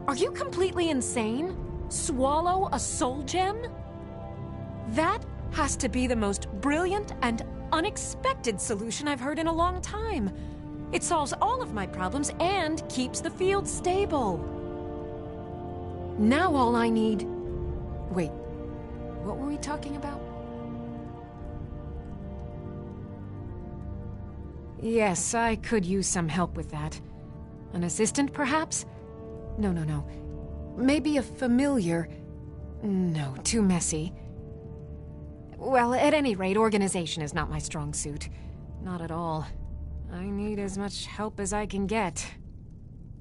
Are you completely insane? Swallow a soul gem? That has to be the most brilliant and unexpected solution I've heard in a long time. It solves all of my problems and keeps the field stable. Now all I need... Wait, what were we talking about? Yes, I could use some help with that. An assistant, perhaps? No. Maybe a familiar... No, too messy. Well, at any rate, organization is not my strong suit. Not at all. I need as much help as I can get.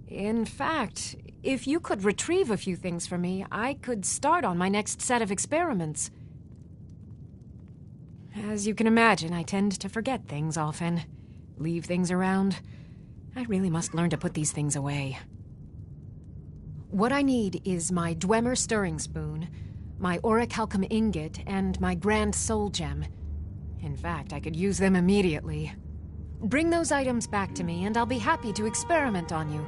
In fact, if you could retrieve a few things for me, I could start on my next set of experiments. As you can imagine, I tend to forget things often. Leave things around. I really must learn to put these things away. What I need is my Dwemer stirring spoon, my orichalcum ingot, and my grand soul gem. In fact, I could use them immediately. Bring those items back to me, and I'll be happy to experiment on you.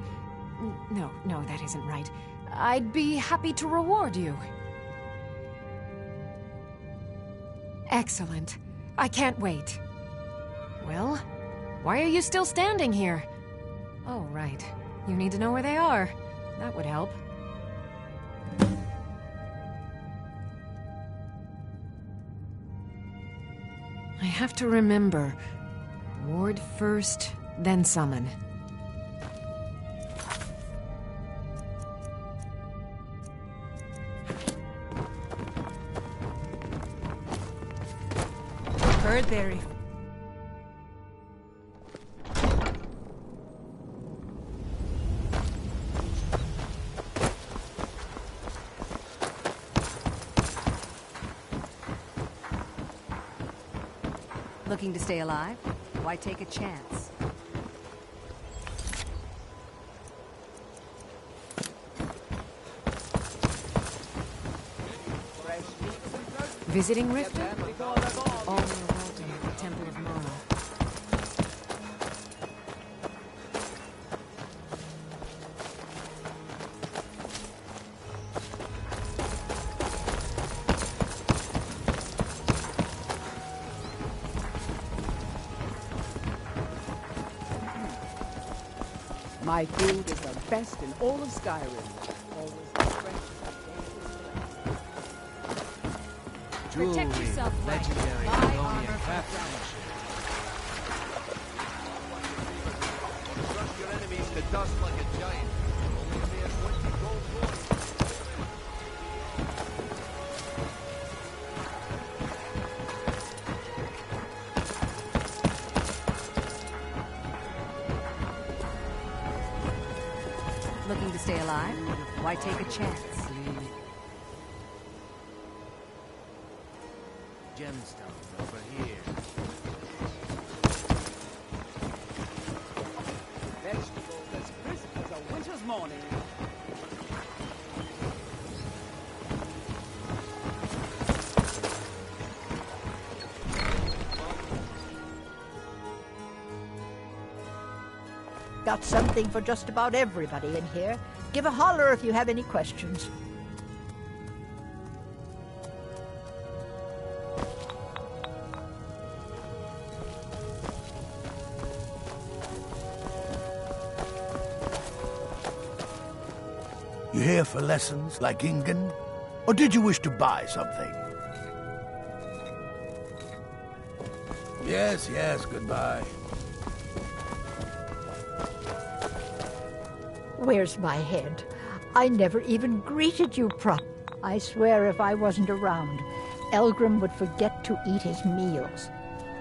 No, that isn't right. I'd be happy to reward you. Excellent. I can't wait. Well, why are you still standing here? Oh, right. You need to know where they are. That would help. I have to remember. Ward first, then summon. Birdberry. Looking to stay alive? Why take a chance? Visiting Rifter? All are welcome at the Temple of Mara. My food is the best in all of Skyrim. Always Protect yourself, legendary buy Argonian armor from craftsmanship. Crush your enemies to dust like a giant. Only a mere 20 gold coins. Looking to stay alive? Why take a chance? Gemstones over here. Vegetables as crisp as a winter's morning. Got something for just about everybody in here. Give a holler if you have any questions. You here for lessons, like Ingen? Or did you wish to buy something? Yes, yes, goodbye. Where's my head? I never even greeted you I swear if I wasn't around, Elgrim would forget to eat his meals.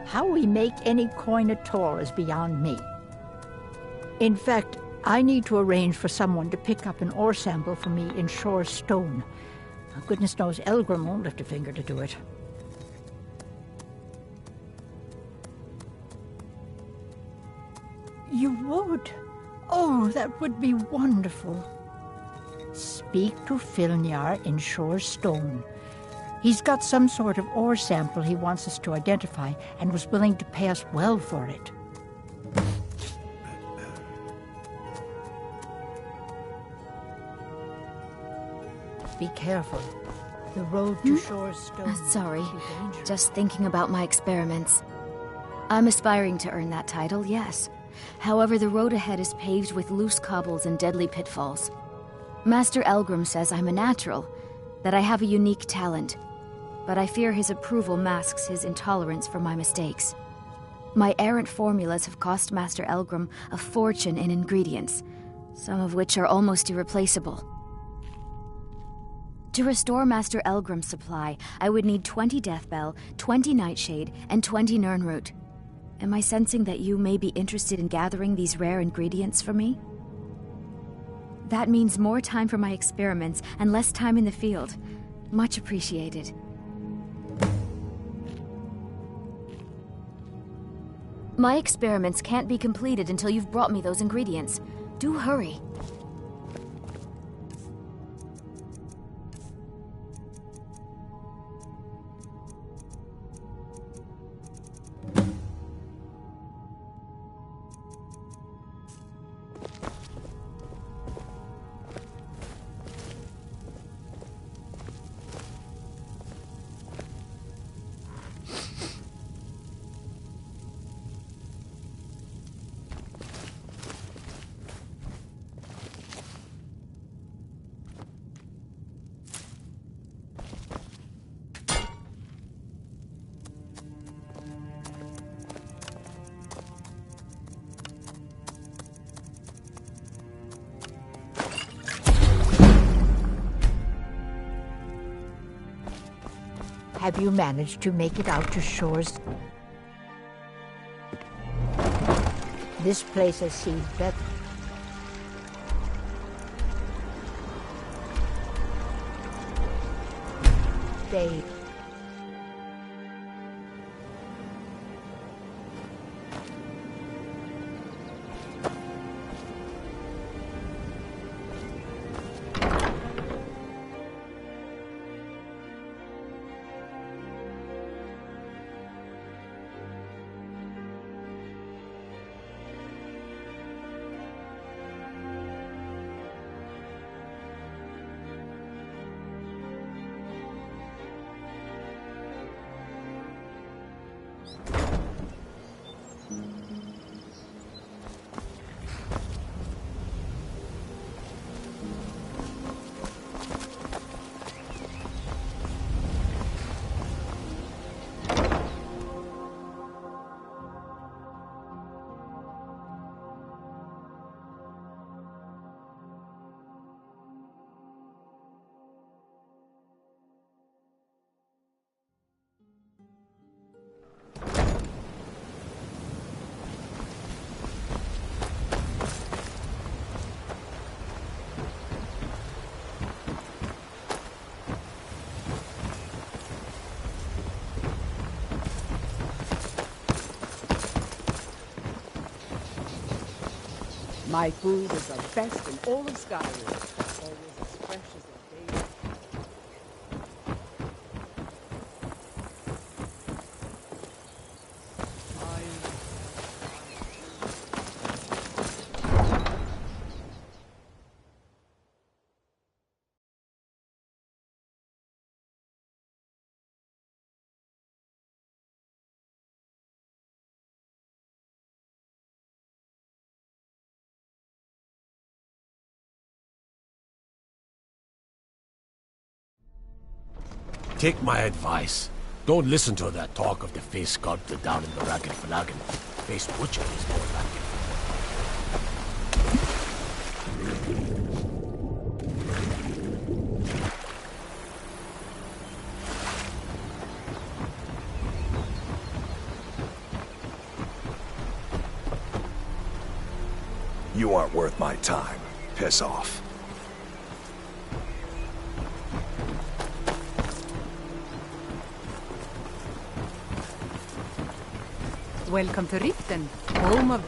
How we make any coin at all is beyond me. In fact, I need to arrange for someone to pick up an ore sample for me in Shore's stone. Goodness knows Elgrim won't lift a finger to do it. You would? Oh, that would be wonderful. Speak to Filnyar in Shore's stone. He's got some sort of ore sample he wants us to identify and was willing to pay us well for it. Be careful. The road to Shore's stone... Sorry, just thinking about my experiments. I'm aspiring to earn that title, yes. However, the road ahead is paved with loose cobbles and deadly pitfalls. Master Elgrim says I'm a natural, that I have a unique talent, but I fear his approval masks his intolerance for my mistakes. My errant formulas have cost Master Elgrim a fortune in ingredients, some of which are almost irreplaceable. To restore Master Elgrim's supply, I would need 20 Deathbell, 20 Nightshade, and 20 Nirnroot. Am I sensing that you may be interested in gathering these rare ingredients for me? That means more time for my experiments and less time in the field. Much appreciated. My experiments can't be completed until you've brought me those ingredients. Do hurry. Have you managed to make it out to Shore's? This place has seen better. They... My food is the best in all of Skyrim. Always as fresh as a day. Take my advice. Don't listen to that talk of the face sculptor down in the Ragged Flagon. Face butcher is more like it. You aren't worth my time. Piss off. Welcome to Riften, home of...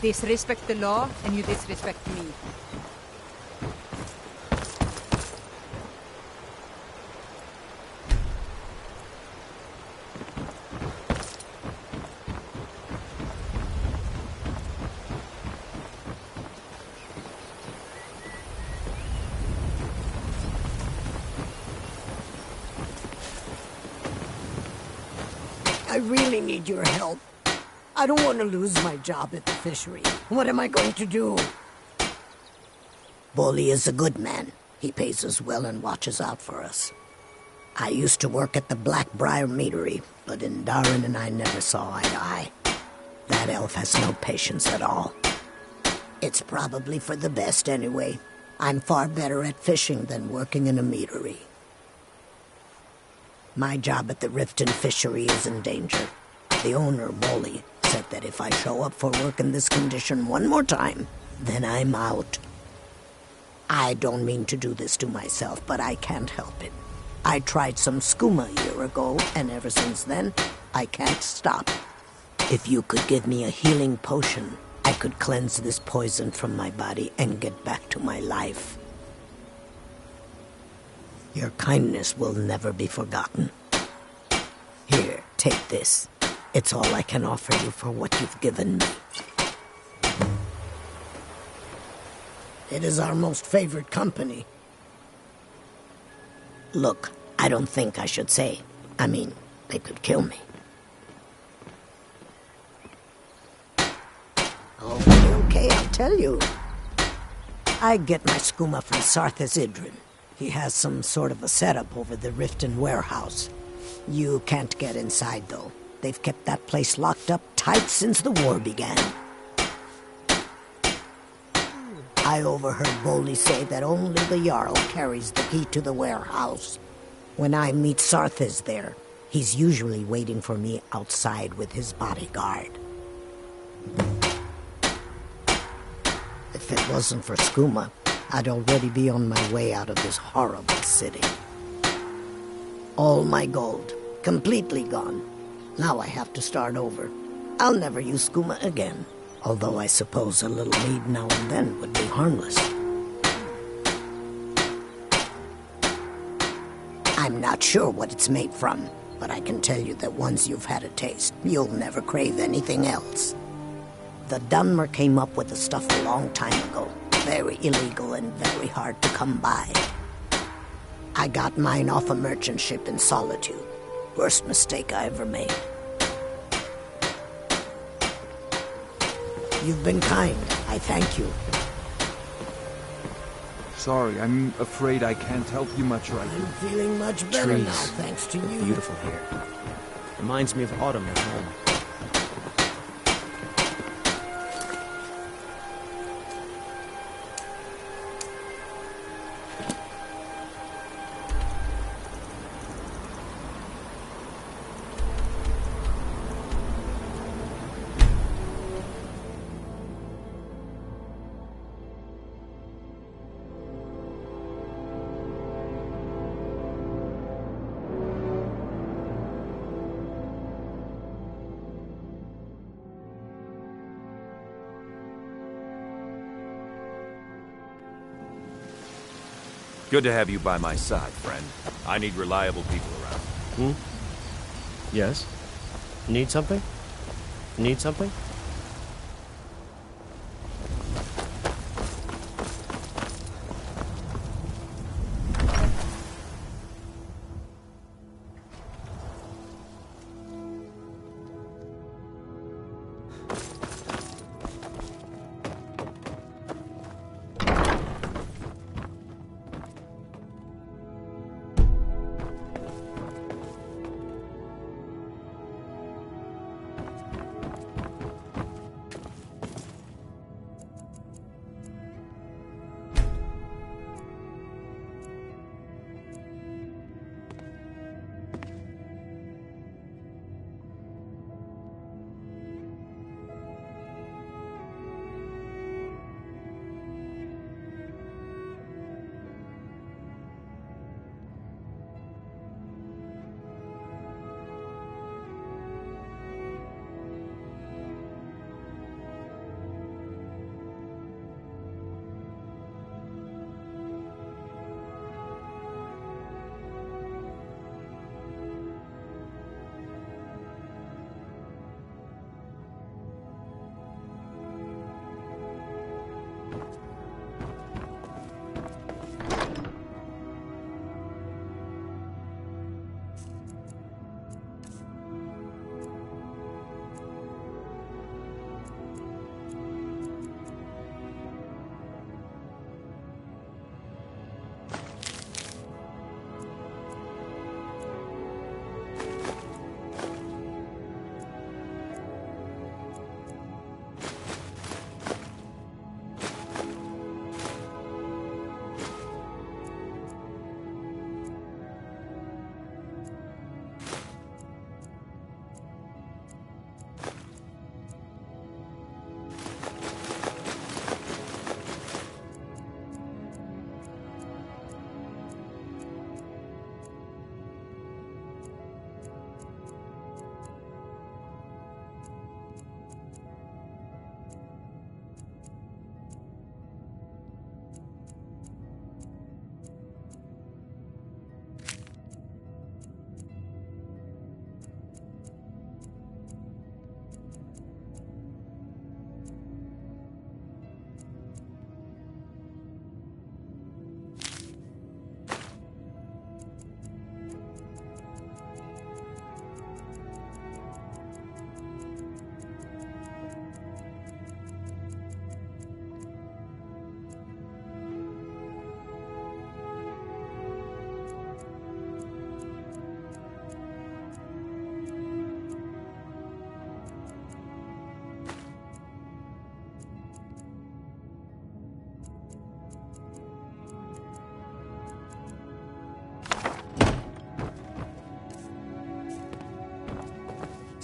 Disrespect the law, and you disrespect me. I really need your help. I don't want to lose my job at the fishery. What am I going to do? Bolli is a good man. He pays us well and watches out for us. I used to work at the Blackbriar meadery, but in Darren and I never saw eye to eye. That elf has no patience at all. It's probably for the best anyway. I'm far better at fishing than working in a meadery. My job at the Riften fishery is in danger. The owner, Bolli, said that if I show up for work in this condition one more time, then I'm out. I don't mean to do this to myself, but I can't help it. I tried some skooma a year ago, and ever since then, I can't stop. If you could give me a healing potion, I could cleanse this poison from my body and get back to my life. Your kindness will never be forgotten. Here, take this. It's all I can offer you for what you've given me. It is our most favored company. Look, I don't think I should say. I mean, they could kill me. Okay, I'll tell you. I get my skooma from Sarthas Idrin. He has some sort of a setup over the Riften warehouse. You can't get inside, though. They've kept that place locked up tight since the war began. I overheard Bolli say that only the Jarl carries the key to the warehouse. When I meet Sarthas there, he's usually waiting for me outside with his bodyguard. If it wasn't for skooma, I'd already be on my way out of this horrible city. All my gold, completely gone. Now I have to start over. I'll never use skooma again, although I suppose a little mead now and then would be harmless. I'm not sure what it's made from, but I can tell you that once you've had a taste, you'll never crave anything else. The Dunmer came up with the stuff a long time ago. Very illegal and very hard to come by. I got mine off a merchant ship in Solitude. Worst mistake I ever made. You've been kind. I thank you. Sorry, I'm afraid I can't help you much right now. I'm feeling much better Trees now, thanks to you. Beautiful here. Reminds me of autumn at home. Good to have you by my side, friend. I need reliable people around. Yes? Need something? Need something?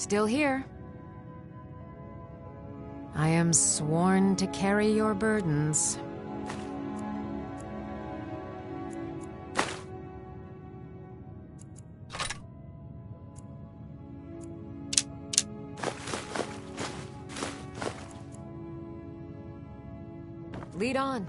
Still here. I am sworn to carry your burdens. Lead on.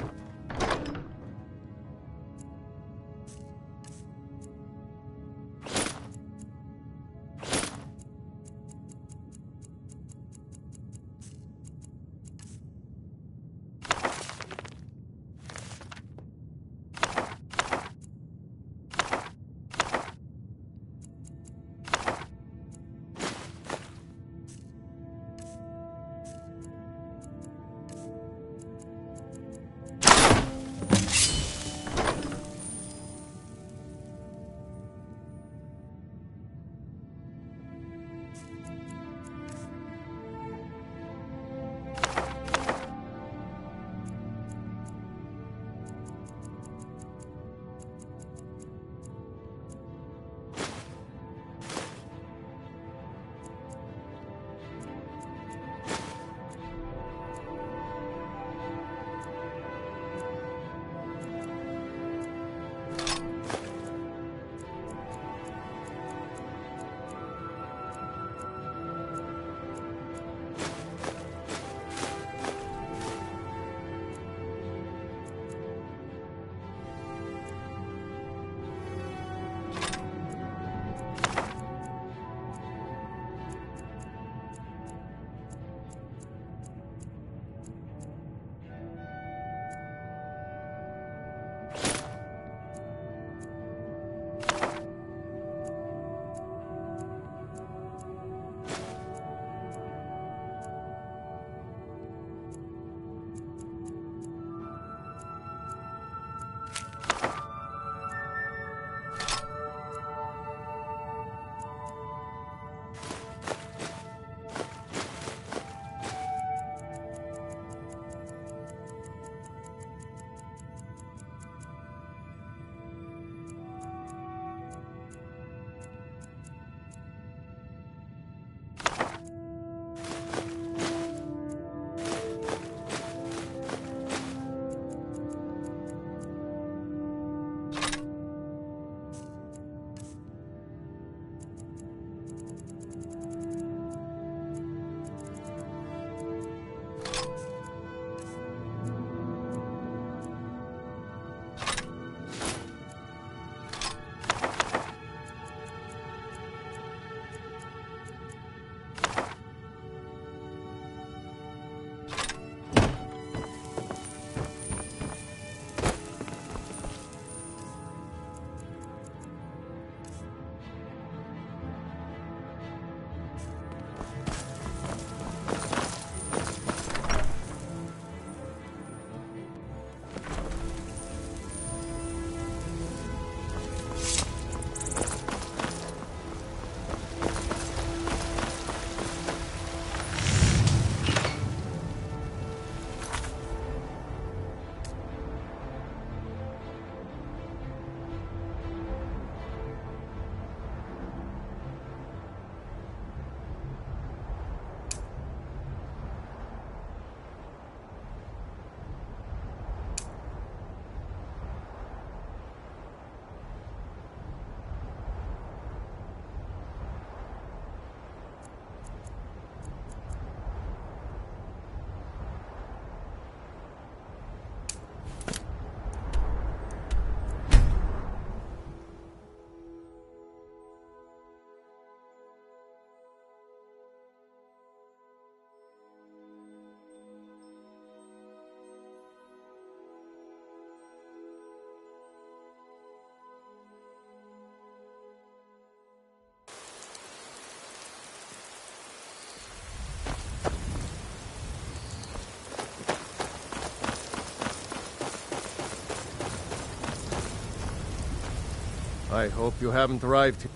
I hope you haven't arrived.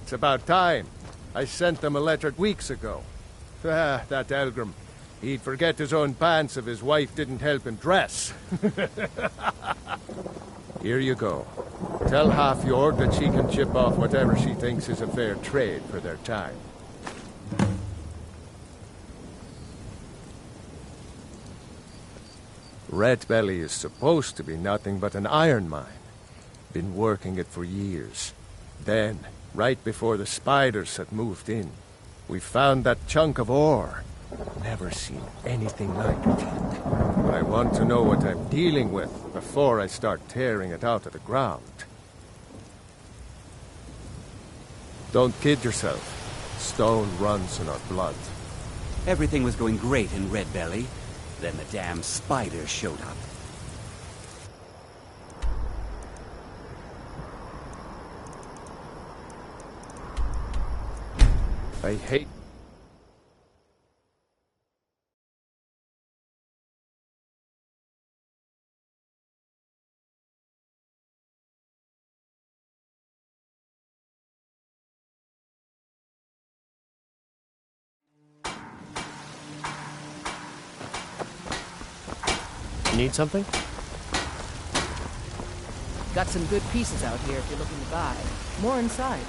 It's about time. I sent them a letter weeks ago. Ah, that Elgrim. He'd forget his own pants if his wife didn't help him dress. Here you go. Tell Half-York that she can chip off whatever she thinks is a fair trade for their time. Red Belly is supposed to be nothing but an iron mine. Been working it for years. Then, right before the spiders had moved in, we found that chunk of ore. Never seen anything like it. I want to know what I'm dealing with before I start tearing it out of the ground. Don't kid yourself. Stone runs in our blood. Everything was going great in Red Belly. Then the damn spiders showed up. I hate... Need something? Got some good pieces out here if you're looking to buy. More inside.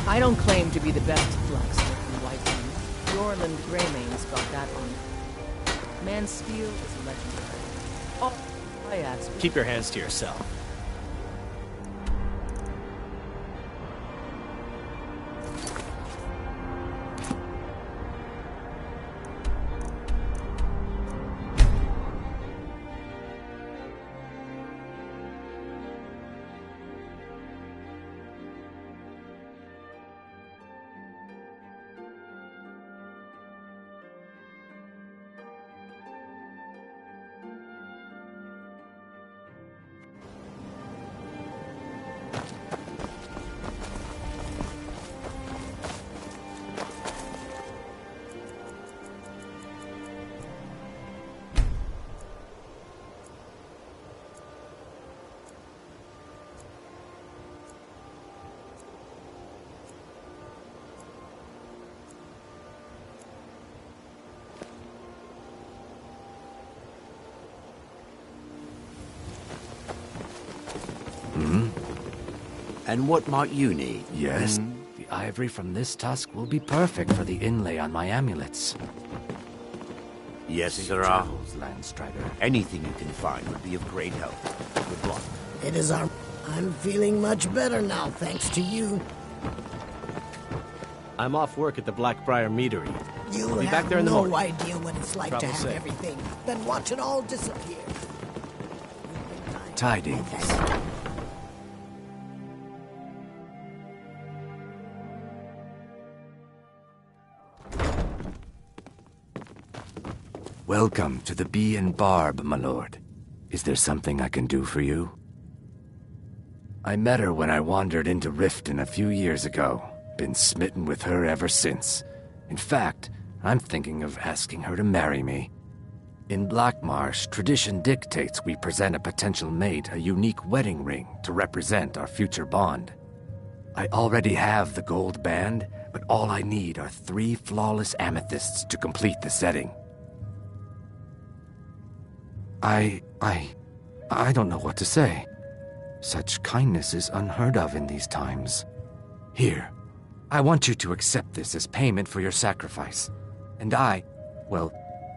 I don't claim to be the best blacksmith in White Wind. Yorland Greymane's got that on. Man's steel is legendary. Oh, I ask. Keep your hands to yourself. And what might you need? Yes? The ivory from this tusk will be perfect for the inlay on my amulets. Yes, Safe sir. travels, Landstrider. Anything you can find would be of great help. Good luck. It is our... I'm feeling much better now, thanks to you. I'm off work at the Blackbriar Meadery. You I'll be have back there in the no morning. idea what it's like to Travel have safe. everything, then watch it all disappear. Tidings. Welcome to the Bee and Barb, my lord. Is there something I can do for you? I met her when I wandered into Riften a few years ago. Been smitten with her ever since. In fact, I'm thinking of asking her to marry me. In Blackmarsh, tradition dictates we present a potential mate a unique wedding ring to represent our future bond. I already have the gold band, but all I need are 3 flawless amethysts to complete the setting. I don't know what to say. Such kindness is unheard of in these times. Here, I want you to accept this as payment for your sacrifice. And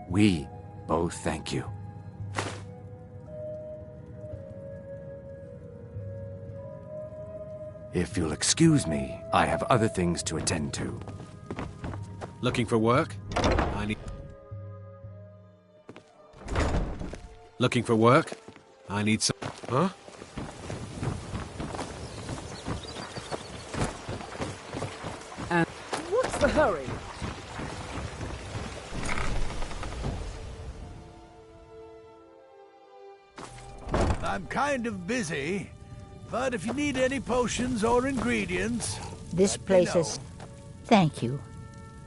we both thank you. If you'll excuse me, I have other things to attend to. Looking for work? Looking for work? I need some... Huh? And what's the hurry? I'm kind of busy, but if you need any potions or ingredients... This place is... Thank you.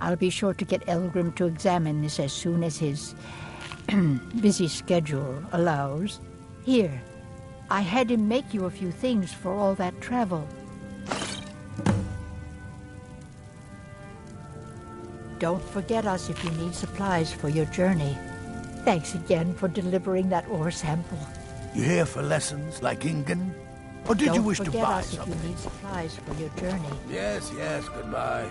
I'll be sure to get Elgrim to examine this as soon as his busy schedule allows. Here, I had him make you a few things for all that travel. Don't forget us if you need supplies for your journey. Thanks again for delivering that ore sample. You here for lessons like Ingen? Or did you wish to buy Don't forget us something? if you need supplies for your journey. Yes, goodbye.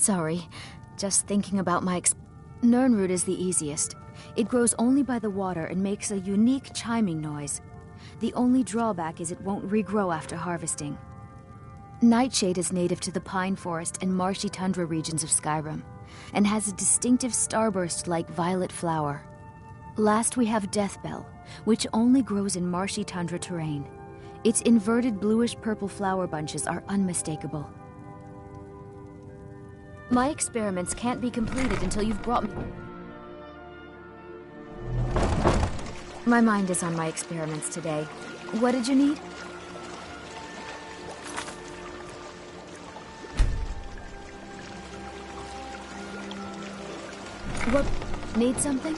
Sorry. Just thinking about my Nirnroot is the easiest. It grows only by the water and makes a unique chiming noise. The only drawback is it won't regrow after harvesting. Nightshade is native to the pine forest and marshy tundra regions of Skyrim, and has a distinctive starburst-like violet flower. Last we have Deathbell, which only grows in marshy tundra terrain. Its inverted bluish-purple flower bunches are unmistakable. My experiments can't be completed until you've brought me... My mind is on my experiments today. What did you need? What? Need something?